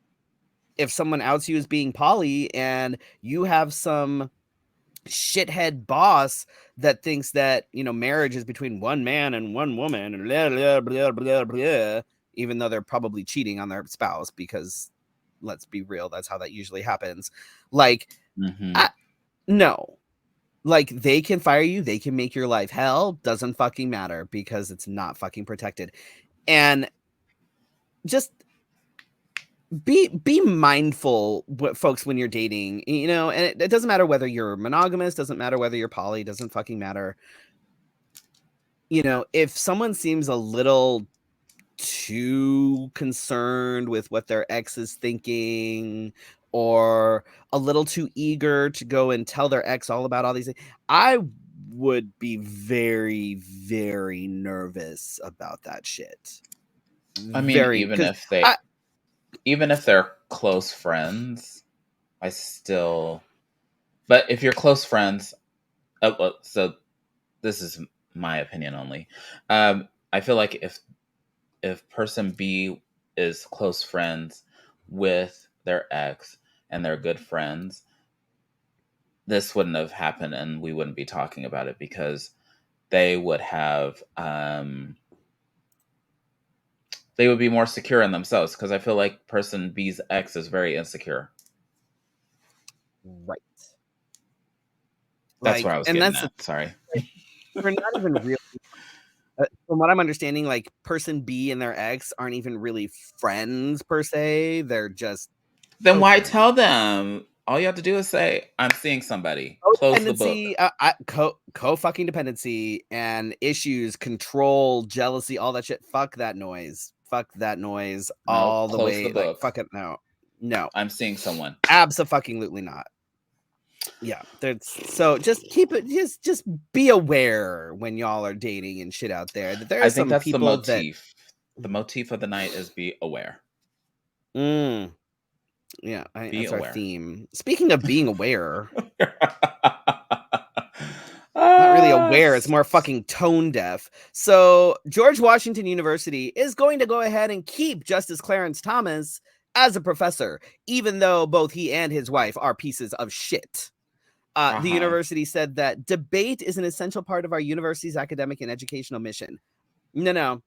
if someone outs you as being poly and you have some shithead boss that thinks that, marriage is between one man and one woman, and blah, blah, blah, blah, blah, even though they're probably cheating on their spouse, because let's be real, that's how that usually happens. Like, Mm-hmm. no. Like, they can fire you, they can make your life hell, doesn't fucking matter, because it's not fucking protected. And just be mindful, folks, when you're dating, and it doesn't matter whether you're monogamous, doesn't matter whether you're poly, doesn't fucking matter. If someone seems a little too concerned with what their ex is thinking, or a little too eager to go and tell their ex all about all these things, I would be very, very nervous about that shit. I mean, Very, because even if they're close friends, but if you're close friends, so this is my opinion only. I feel like if person B is close friends with their ex and they're good friends, this wouldn't have happened, and we wouldn't be talking about it, because they would have they would be more secure in themselves, because I feel like person B's ex is very insecure. right. That's what I Like, was and getting that's at. Sorry. they're not even real. From what I'm understanding, like, person B and their ex aren't even really friends per se. They're just Then why co-friends. tell them? All you have to do is say, "I'm seeing somebody." Close the book. Codependency, co-fucking dependency and issues, control, jealousy, all that shit. Fuck that noise. Fuck that noise No, all the close the way. Like, book. fuck it. No. No. I'm seeing someone. Abso-fucking-lutely not. Yeah, so just keep it, just be aware when y'all are dating and shit out there, that there I are think some that's the people that motif. The motif of the night is be aware. yeah, Be that's our aware. theme. Speaking of being aware, not really Ah, aware, it's more fucking tone deaf. So George Washington University is going to go ahead and keep Justice Clarence Thomas as a professor, even though both he and his wife are pieces of shit. The university said that debate is an essential part of our university's academic and educational mission. No.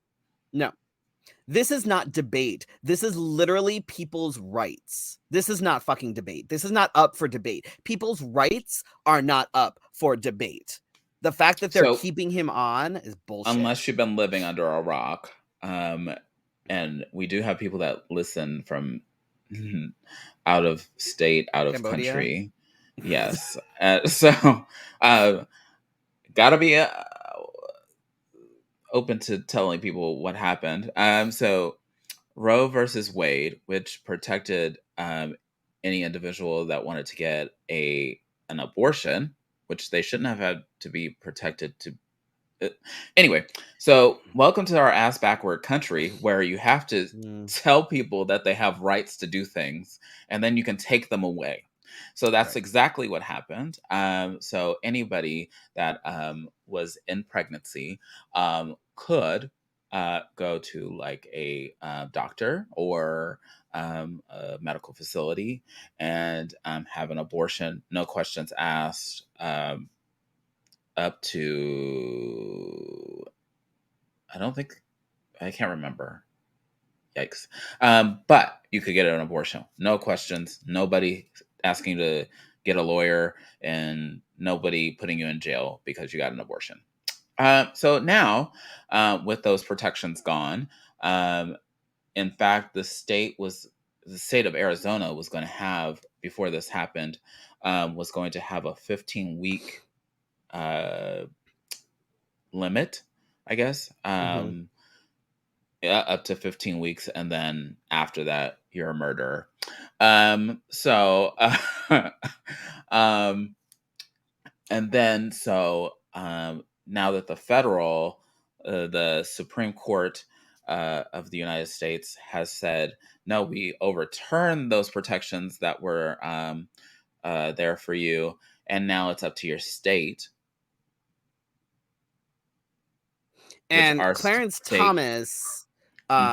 This is not debate. This is literally people's rights. This is not fucking debate. This is not up for debate. People's rights are not up for debate. The fact that they're So, keeping him on is bullshit. unless you've been living under a rock, and we do have people that listen from out of state, out of Cambodia? country. Yes. So, gotta be open to telling people what happened. So, Roe versus Wade, which protected any individual that wanted to get an abortion, which they shouldn't have had to be protected to. Anyway, so welcome to our ass backward country, where you have to tell people that they have rights to do things, and then you can take them away. So that's Right. exactly what happened. So anybody that was in pregnancy could go to like a doctor or a medical facility and have an abortion, no questions asked, up to, I can't remember. Yikes. But you could get an abortion. No questions. Nobody asking you to get a lawyer and nobody putting you in jail because you got an abortion. So now, with those protections gone, in fact, the state of Arizona was going to have, before this happened, was going to have a 15-week uh, limit, I guess. Mm-hmm. Yeah, up to 15 weeks, and then after that, you're a murderer. So, um, and then now that the Supreme Court of the United States has said no, we overturn those protections that were there for you, and now it's up to your state, which And our Clarence state. Thomas, uh, Hmm.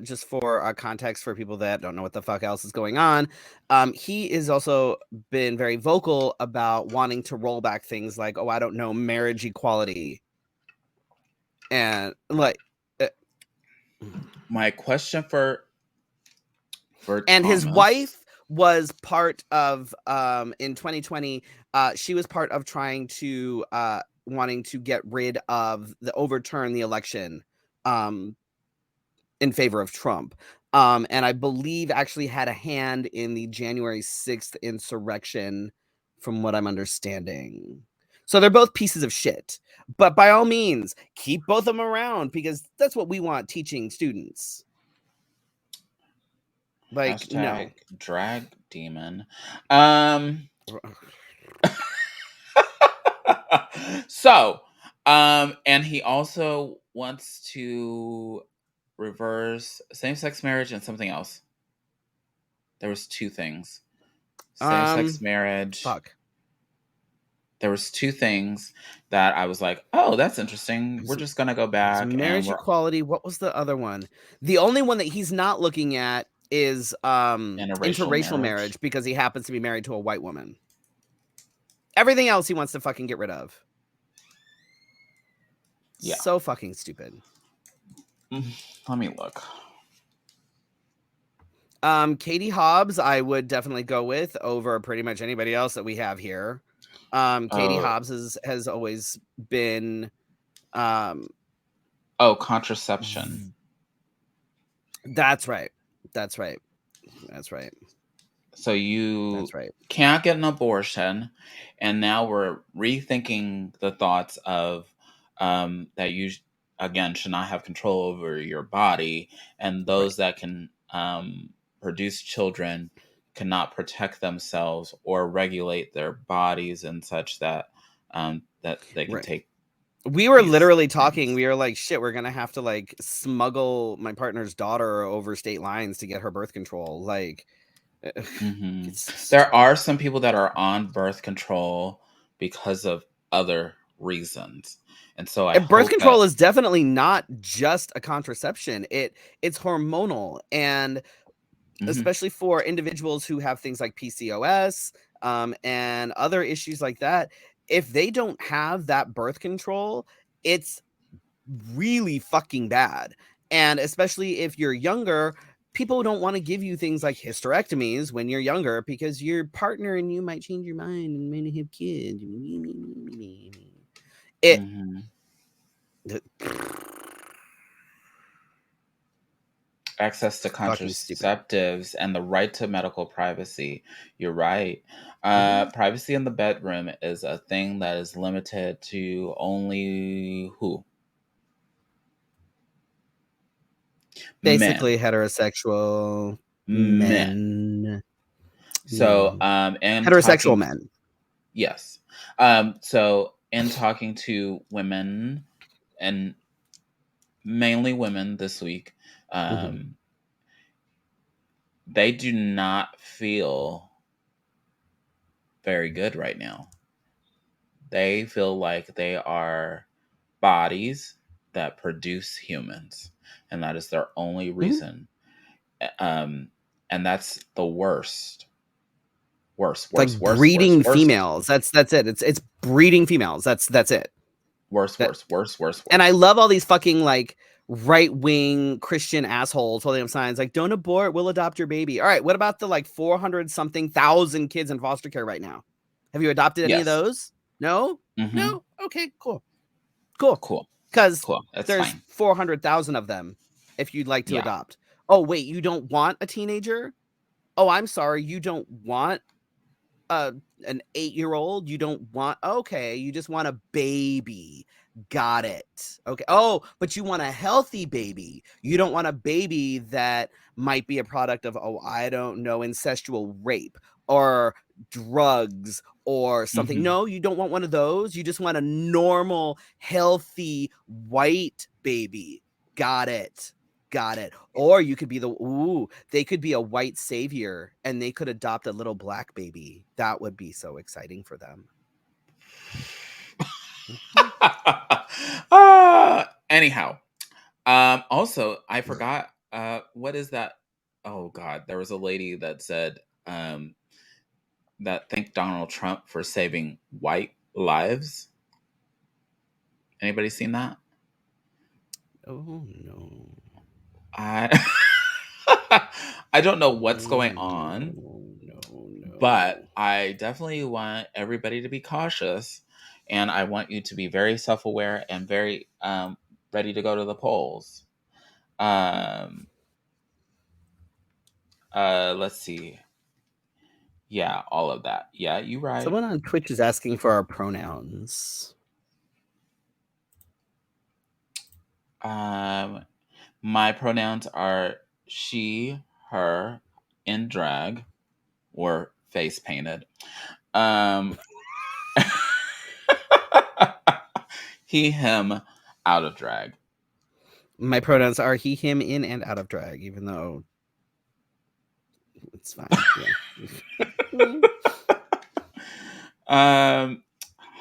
just for context for people that don't know what the fuck else is going on, he has also been very vocal about wanting to roll back things like, oh, I don't know, marriage equality, and like, uh, My question for and his Thomas. wife was part of in 2020. She was part of trying to wanting to get rid of the overturn the election um in favor of Trump. And I believe actually had a hand in the January 6th insurrection, from what I'm understanding. So they're both pieces of shit. But by all means, keep both of them around because that's what we want teaching students. Like, no. Hashtag drag demon. Um, so, and he also wants to reverse same-sex marriage and something else. There was two things. Same-sex marriage. Fuck. There was two things that I was like, oh, that's interesting. We're just gonna go There's back and marriage we're equality. What was the other one? The only one that he's not looking at is interracial interracial marriage. marriage because he happens to be married to a white woman. Everything else he wants to fucking get rid of. Yeah. So fucking stupid. Let me look. Katie Hobbs, I would definitely go with over pretty much anybody else that we have here. Katie Oh, Hobbs has always been contraception. That's right. That's right. That's right. So you That's right. can't get an abortion, and now we're rethinking the thoughts of that you again should not have control over your body, and Right. those that can produce children cannot protect themselves or regulate their bodies and such that that they can Right. take We were these literally talking. things. We were like, shit, we're gonna have to like smuggle my partner's daughter over state lines to get her birth control. Like, Hmm. it's There are some people that are on birth control because of other reasons. And so I and birth hope that control is definitely not just a contraception. It's hormonal, and mhm, especially for individuals who have things like PCOS and other issues like that. If they don't have that birth control, it's really fucking bad. And especially if you're younger, people don't want to give you things like hysterectomies when you're younger because your partner and you might change your mind and may have kids. It mhm. Access to fucking stupid. contraceptives and the right to medical privacy. You're right. Mhm. Privacy in the bedroom is a thing that is limited to only who? Men. Basically heterosexual Men. men. So, and Heterosexual talking, men. yes. So, in talking to women and mainly women this week, Mhm. um, they do not feel very good right now. They feel like they are bodies that produce humans, and that is their only reason. Um, and that's the worst. Worse, It's like worse, worse, worse, breeding worse, females. That's it. It's breeding females. That's it. worse, That worse, worse, worse, And I worse. love all these fucking like right-wing Christian assholes holding up signs like "Don't abort, we'll adopt your baby." All right, what about the like 400 something thousand kids in foster care right now? Have you adopted any of Yes. those? No? Mm-hmm. No? Okay, cool. Cool. Cool. Because Cool. That's there's fine. 400,000 of them if you'd like to Yeah. adopt. Oh, wait, you don't want a teenager? Oh, I'm sorry, you don't want an 8-year-old? You don't want okay, you just want a baby. Got it. Okay. Oh, but you want a healthy baby. You don't want a baby that might be a product of, oh, I don't know, incestual rape or drugs or something. Mm-hmm. No, you don't want one of those. You just want a normal, healthy, white baby. Got it. Got it. Or you could be they could be a white savior and they could adopt a little black baby. That would be so exciting for them. Anyhow, also, I forgot. What is that? Oh God, there was a lady that said that thanked Donald Trump for saving white lives. Anybody seen that? Oh no. I I don't know what's Oh going on, but no. I definitely want everybody to be cautious, and I want you to be very self-aware and very ready to go to the polls. Um, let's see. Yeah, all of that. Yeah, you right. Someone on Twitch is asking for our pronouns. My pronouns are she, her, in drag, or face painted. Um, he, him, out of drag. My pronouns are he, him, in and out of drag, even though it's fine. Yeah.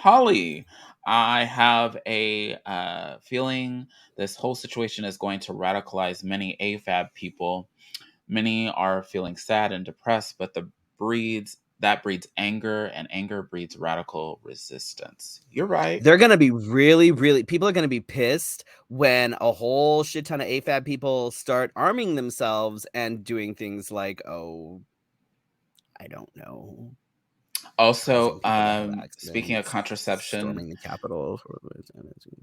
Holly, I have a feeling this whole situation is going to radicalize many AFAB people. Many are feeling sad and depressed, but breeds anger, and anger breeds radical resistance. You're right. They're gonna be really people are gonna be pissed when a whole shit ton of AFAB people start arming themselves and doing things like, oh, I don't know, Also, causing people to have speaking of accidents, contraception, storming the Capitol.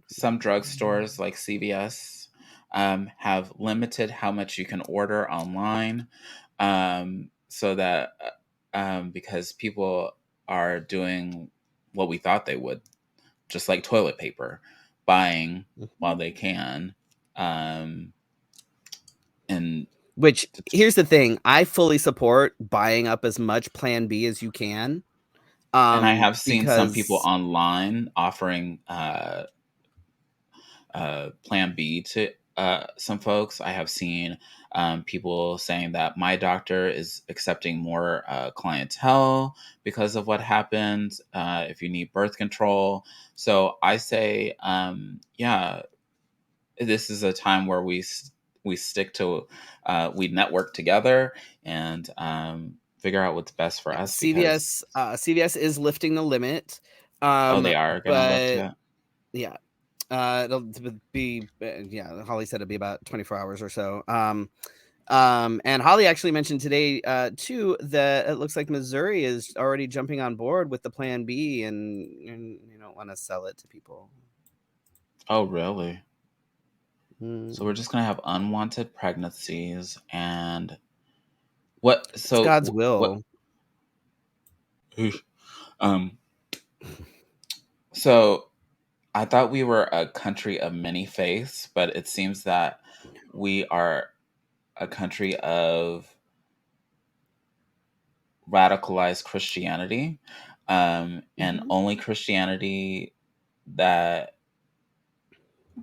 some drugstores like CVS have limited how much you can order online, so that because people are doing what we thought they would, just like toilet paper, buying while they can. Um, and Which, here's the thing, I fully support buying up as much Plan B as you can. I have seen some people Because online offering Plan B to some folks. I have seen people saying that my doctor is accepting more clientele because of what happened. If you need birth control, so I say, yeah, this is a time where we stick to we network together and figure out what's best for us because CVS is lifting the limit. they are gonna lift But it. yeah, it'll be yeah. Holly said it'd be about 24 hours or so. And Holly actually mentioned today too that it looks like Missouri is already jumping on board with the Plan B, and you don't want to sell it to people. Oh, really? So we're just gonna have unwanted pregnancies and what? It's God's What? will. Um. So I thought we were a country of many faiths, but it seems that we are a country of radicalized Christianity, and only Christianity that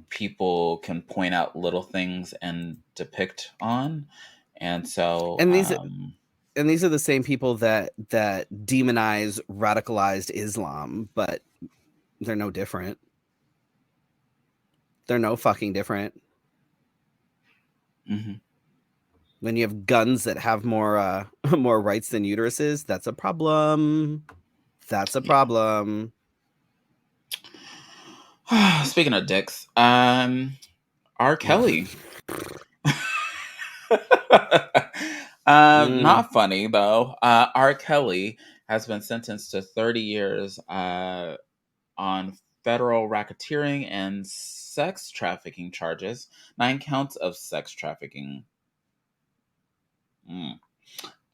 people can point out little things and depict on, And so, And these are the same people that demonize radicalized Islam, but they're no different. They're no fucking different. mm-hmm. When you have guns that have more more rights than uteruses, that's a problem. That's a problem. Speaking of dicks, R. Kelly. Not funny though. R. Kelly has been sentenced to 30 years on federal racketeering and sex trafficking charges. 9 counts of sex trafficking.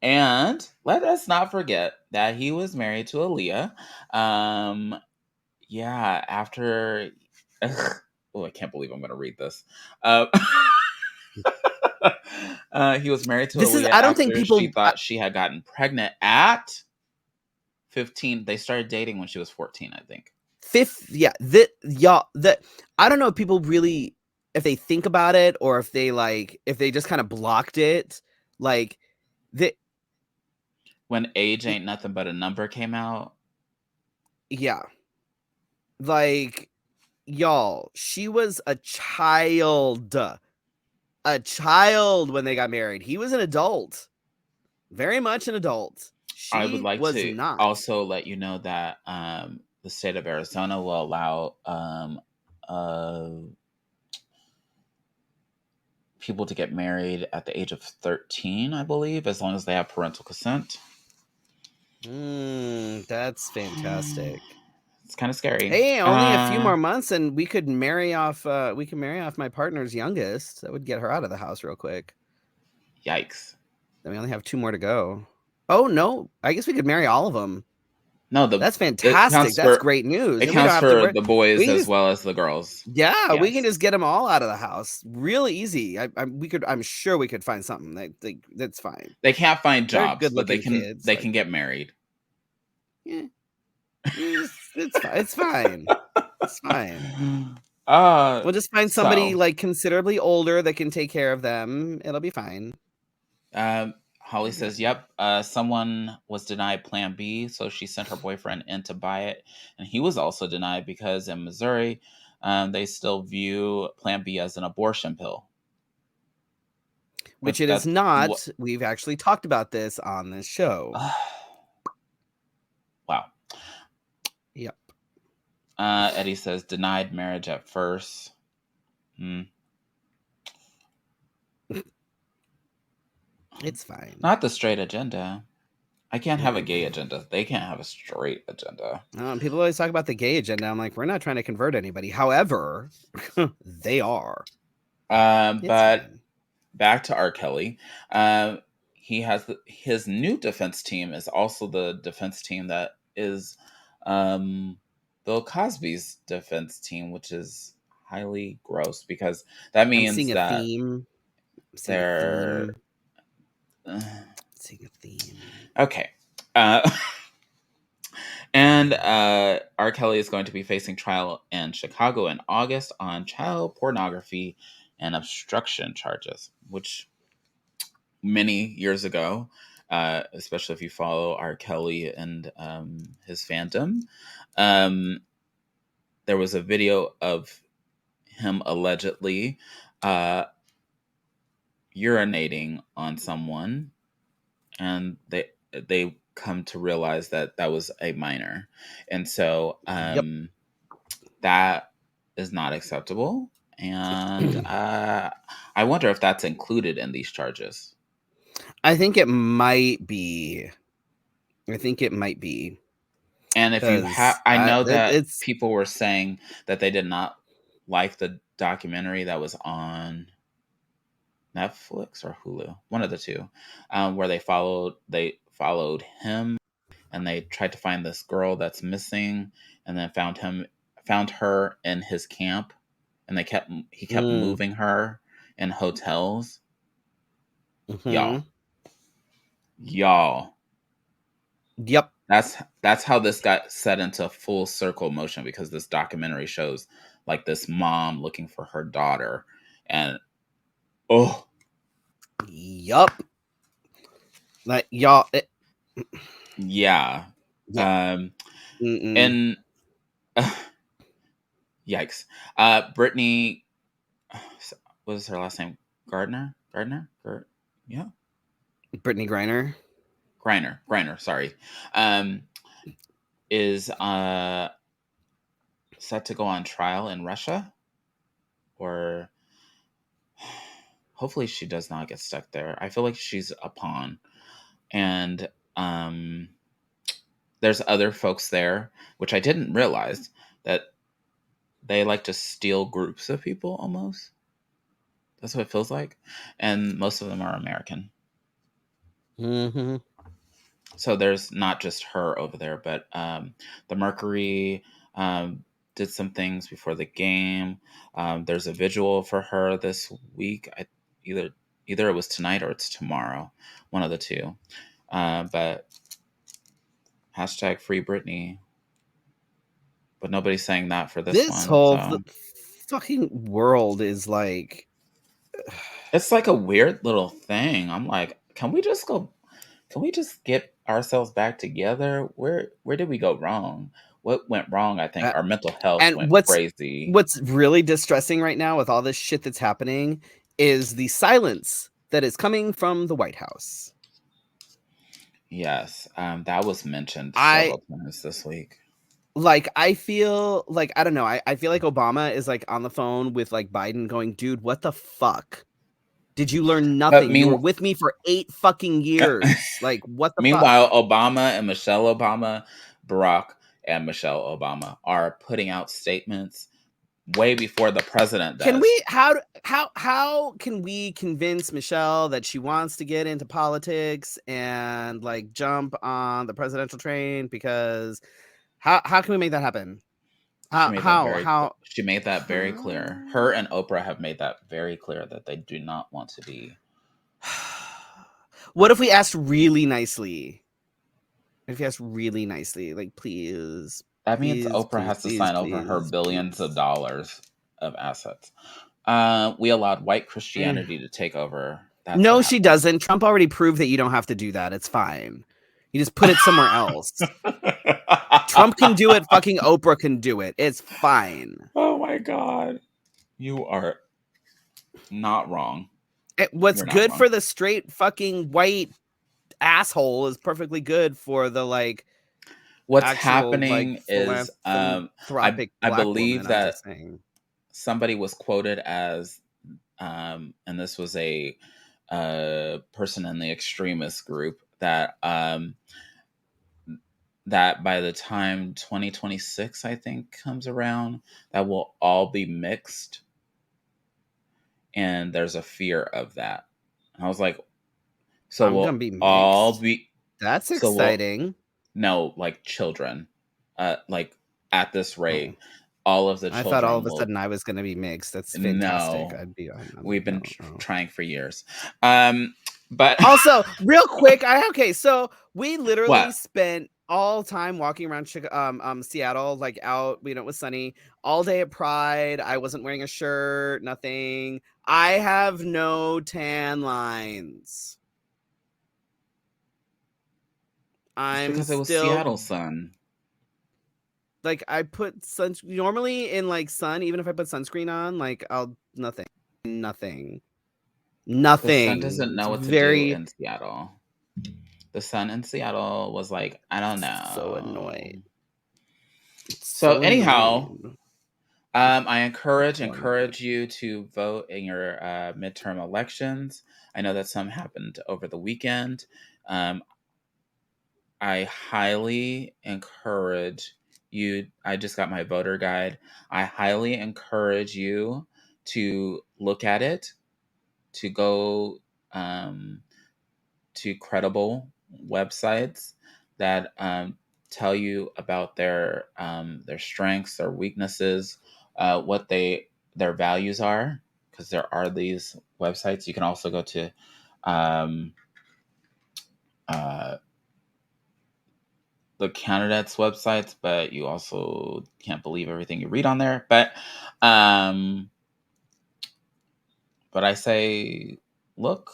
And let us not forget that he was married to Aaliyah. Yeah, after. Oh, I can't believe I'm going to read this. He was married to This is, Aaliyah I don't think after people, she thought she had gotten pregnant at 15. They started dating when she was 14, I think. I don't know if people really, if they think about it or if they just kind of blocked it. Like, when Age Ain't Nothing But a Number came out. Yeah. Like, y'all, she was a child. A child when they got married. He was an adult. Very much an adult. I would She like was to not. also let you know that the state of Arizona will allow people to get married at the age of 13, I believe, as long as they have parental consent. That's fantastic. It's kind of scary. Hey, only a few more months and we could marry off my partner's youngest. That would get her out of the house real quick. Yikes. Then we only have 2 more to go. Oh no, I guess we could marry all of them. No, that's fantastic. That's great news. It counts for the boys as well as the girls. Yeah, yes. We can just get them all out of the house. Really easy. I'm sure we could find something. That's fine. They can't find jobs, but they can. Kids, they can get married. Yeah, it's fine. It's fine. It's fine. We'll just find somebody like considerably older that can take care of them. It'll be fine. Holly says, yep, someone was denied Plan B, so she sent her boyfriend in to buy it. And he was also denied because in Missouri, they still view Plan B as an abortion pill. Which it is not. We've actually talked about this on this show. Wow. Yep. Eddie says, denied marriage at first. It's fine. Not the straight agenda. I can't have a gay agenda. They can't have a straight agenda. People always talk about the gay agenda. I'm like, we're not trying to convert anybody. However, they are. But fine. Back to R. Kelly. He has his new defense team is also the defense team that is Bill Cosby's defense team, which is highly gross because that means that they're seeing a theme. Okay. And R. Kelly is going to be facing trial in Chicago in August on child pornography and obstruction charges, which many years ago, especially if you follow R. Kelly and his fandom, there was a video of him allegedly urinating on someone, and they come to realize that that was a minor, and so that is not acceptable. And I wonder if that's included in these charges. I think it might be. And if you have, I know that people were saying that they did not like the documentary that was on Netflix or Hulu, one of the two, where they followed him and they tried to find this girl that's missing, and then found her in his camp, and he kept moving her in hotels. Y'all. Yep. That's how this got set into full circle motion, because this documentary shows like this mom looking for her daughter, and Yup. Like y'all. Yeah. Yeah. And yikes. Brittany, what was her last name? Gardner? Yeah. Brittany Griner. Griner, sorry. Is set to go on trial in Russia, or hopefully she does not get stuck there. I feel like she's a pawn, and there's other folks there, which I didn't realize that they like to steal groups of people almost. That's what it feels like, and most of them are American. Mm-hmm. So there's not just her over there, but the Mercury did some things before the game. There's a visual for her this week. Either it was tonight or it's tomorrow, one of the two. But hashtag free Britney. But nobody's saying that for this This one. whole So fucking world is like, it's like a weird little thing. I'm like, can we just get ourselves back together? Where did we go wrong? What went wrong? I think our mental health and went crazy. what's really distressing right now with all this shit that's happening is the silence that is coming from the White House. Yes, that was mentioned several times this week. Like, I feel like, I don't know, I feel like Obama is like on the phone with like Biden going, dude, what the fuck? Did you learn nothing? You were with me for 8 fucking years. Like, what the meanwhile, fuck? Obama and Michelle Obama, Barack and Michelle Obama are putting out statements way before the president does. Can we how can we convince Michelle that she wants to get into politics and like jump on the presidential train? Because how can we make that happen? She made that very clear. Her and Oprah have made that very clear that they do not want to be. What if we asked really nicely? If you asked really nicely, like, please. That means Please, Oprah please, has to please, sign over her please, billions please. of dollars of assets. We allowed white Christianity to take over. That's no, she doesn't. Trump already proved that you don't have to do that. It's fine. You just put it somewhere else. Trump can do it. Fucking Oprah can do it. It's fine. Oh my God. You are not wrong. What's good for the straight fucking white asshole is perfectly good for the like. What's actual, happening like, is philanthropic I black believe woman, that somebody was quoted as and this was a person in the extremist group that that by the time 2026 I think comes around, that will all be mixed, and there's a fear of that. And I was like, so I'm we'll gonna be mixed. all be That's exciting. No, like children, like at this rate, all of the children. I thought all of a sudden I was gonna be mixed. That's fantastic. No, I'd be. we've been trying for years. But also, real quick, so we literally What? spent all time walking around Seattle, like out, it was sunny all day at Pride. I wasn't wearing a shirt, nothing. I have no tan lines. because it was Seattle sun. Like, I put normally in like sun, even if I put sunscreen on, like nothing. The sun doesn't know what to do in Seattle. The sun in Seattle was like, I don't know. So annoying. So anyhow, I encourage you to vote in your midterm elections. I know that some happened over the weekend. I highly encourage you. I just got my voter guide. I highly encourage you to look at it, to go to credible websites that tell you about their strengths, their weaknesses, what their values are, because there are these websites. You can also go to the candidates' websites, but you also can't believe everything you read on there. But I say, look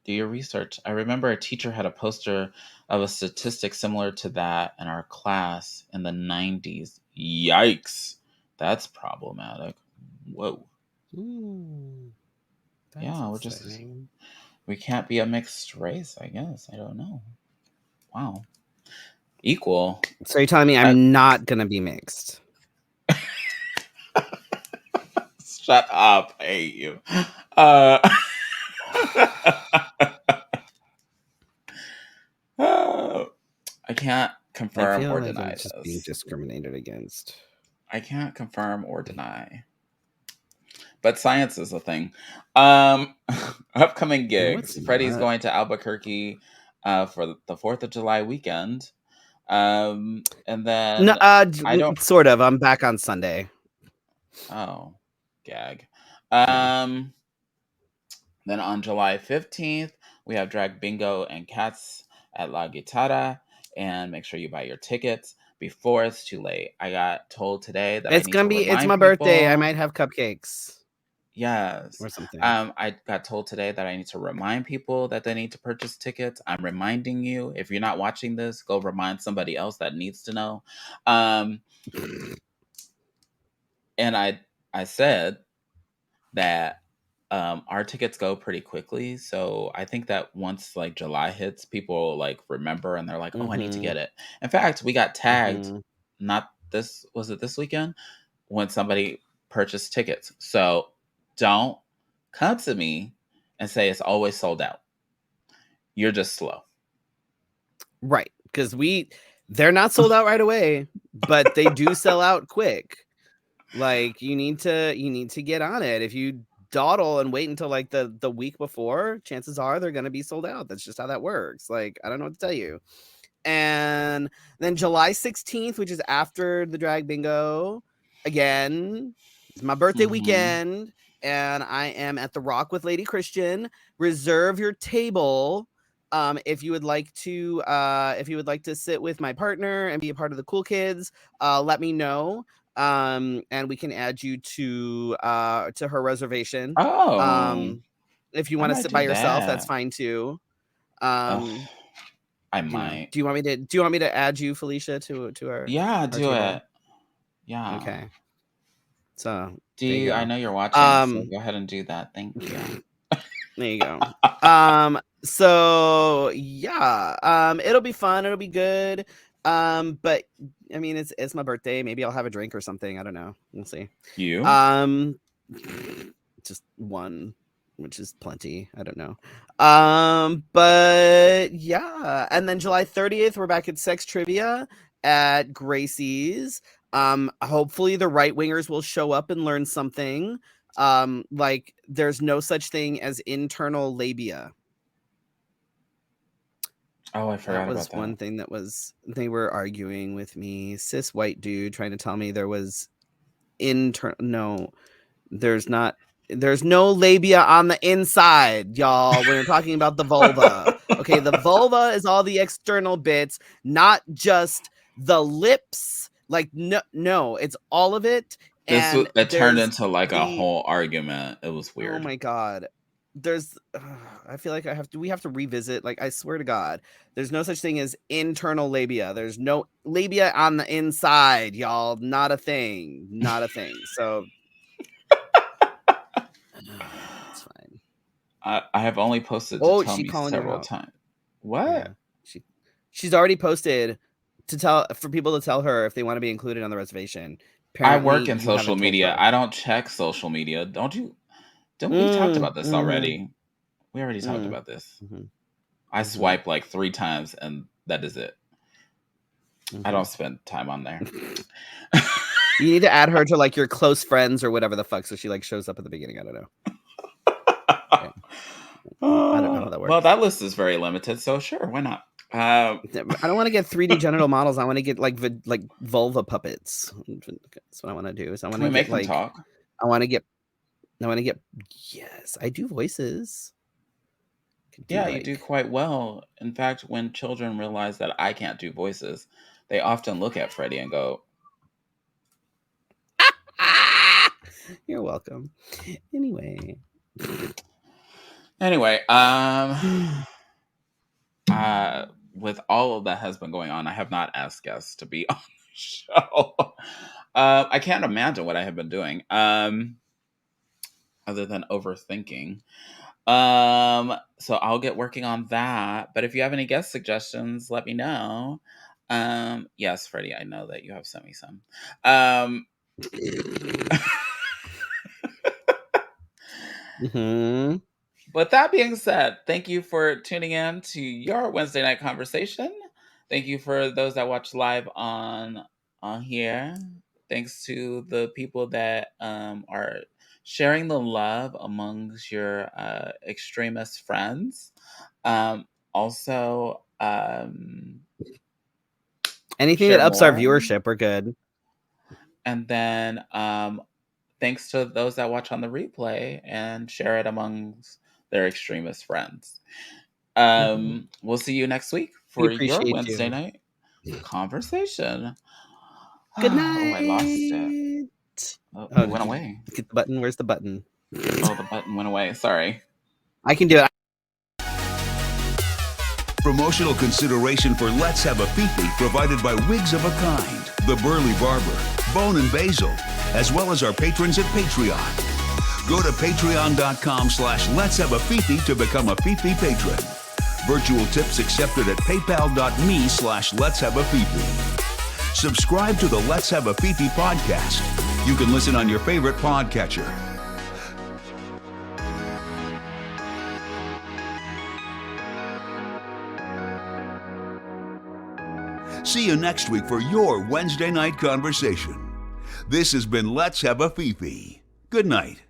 Do your research. I remember a teacher had a poster of a statistic similar to that in our class in the 90s. Yikes. That's problematic. Whoa. That's Yeah, exciting. we can't be a mixed race, I guess. I don't know. Wow. Equal. So you're telling me I'm not gonna be mixed? Shut up. I hate you. I can't I confirm feel or like deny I'm just being this. discriminated against. I can't confirm or deny. But science is a thing. Upcoming No, it's gigs. Freddie's not. going to Albuquerque for the 4th of July weekend. And then No, I don't. sort of. I'm back on Sunday. Oh, gag. Then on July 15th, we have Drag Bingo and Cats at La Guitarra. And make sure you buy your tickets before it's too late. I got told today that It's I need to remind it's my people. birthday. I might have cupcakes. Yes. Or something. I got told today that I need to remind people that they need to purchase tickets. I'm reminding you. If you're not watching this, go remind somebody else that needs to know. And I said that our tickets go pretty quickly, so I think that once like July hits, people like remember and they're like, "Oh, I need to get it." In fact, we got tagged. Not this was it this weekend when somebody purchased tickets. So don't come to me and say it's always sold out. You're just slow. Right, because they're not sold out right away, but they do sell out quick. Like you need to get on it. If you dawdle and wait until like the week before, chances are they're gonna be sold out. That's just how that works. Like I don't know what to tell you. And then July 16th, which is after the drag bingo, again, it's my birthday weekend, and I am at the Rock with Lady Christian. Reserve your table. If you would like to sit with my partner and be a part of the cool kids, let me know. And we can add you to her reservation. Oh, If you I want to might sit do by yourself, that's that. fine too. I might. Do you want me to add you, Felicia, to our Yeah, do table? it. Yeah. Okay. So Do there you you? go. I know you're watching, so go ahead and do that. Thank you. There you go. So yeah, it'll be fun. It'll be good. But I mean, it's my birthday. Maybe I'll have a drink or something. I don't know. We'll see. You? Just one, which is plenty. I don't know. But yeah, and then July 30th, we're back at Sex Trivia at Gracie's. Hopefully the right wingers will show up and learn something. Like there's no such thing as internal labia. Oh, I forgot about that. One thing they were arguing with me, cis white dude trying to tell me there was no, there's not. There's no labia on the inside, y'all. We're talking about the vulva. Okay, the vulva is all the external bits, not just the lips. Like no, it's all of it. And It turned into like a whole argument. It was weird. Oh my god. I feel like we have to revisit. Like I swear to God, there's no such thing as internal labia. There's no labia on the inside, y'all. Not a thing. Not a thing. So it's fine. I have only posted to tell me several times. What? Yeah. She's already posted for people to tell her if they want to be included on the reservation. Apparently, I work in social media. I don't check social media. Don't you? We talked about this already. We already talked about this. I swipe like 3 times and that is it. I don't spend time on there. You need to add her to like your close friends or whatever the fuck, so she like shows up at the beginning. I don't know. Okay. I don't know how that works. Well, that list is very limited, so sure, why not? I don't want to get 3D genital models. I want to get like vulva puppets. That's what I want to do. Is I want to make them talk. I want to get. Yes, I do voices. Yeah, you do quite well. In fact, when children realize that I can't do voices, they often look at Freddie and go, "You're welcome." Anyway. Anyway, with all of that has been going on, I have not asked guests to be on the show. I can't imagine what I have been doing, other than overthinking. So I'll get working on that. But if you have any guest suggestions, let me know. Yes, Freddie, I know that you have sent me some. Mm-hmm. With that being said, thank you for tuning in to your Wednesday night conversation. Thank you for those that watch live on here. Thanks to the people that are sharing the love amongst your extremist friends. Also, Anything share that ups our more. viewership, we're good. And then thanks to those that watch on the replay and share it amongst their extremist friends. We'll see you next week We for your appreciate Wednesday you. night conversation. Good night. Oh, I lost it. Oh, Oh, it went did you away. get the button? Where's the button? Oh, the button went away. Sorry. I can do it. Promotional consideration for Let's Have a Fefe provided by Wigs of a Kind, The Burly Barber, Bone and Basil, as well as our patrons at Patreon. Go to patreon.com/Let's Have a Fefe to become a Fefe patron. Virtual tips accepted at paypal.me/Let's Have a Fefe. Subscribe to the Let's Have a Fefe podcast. You can listen on your favorite podcatcher. See you next week for your Wednesday night conversation. This has been Let's Have a Fefe. Good night.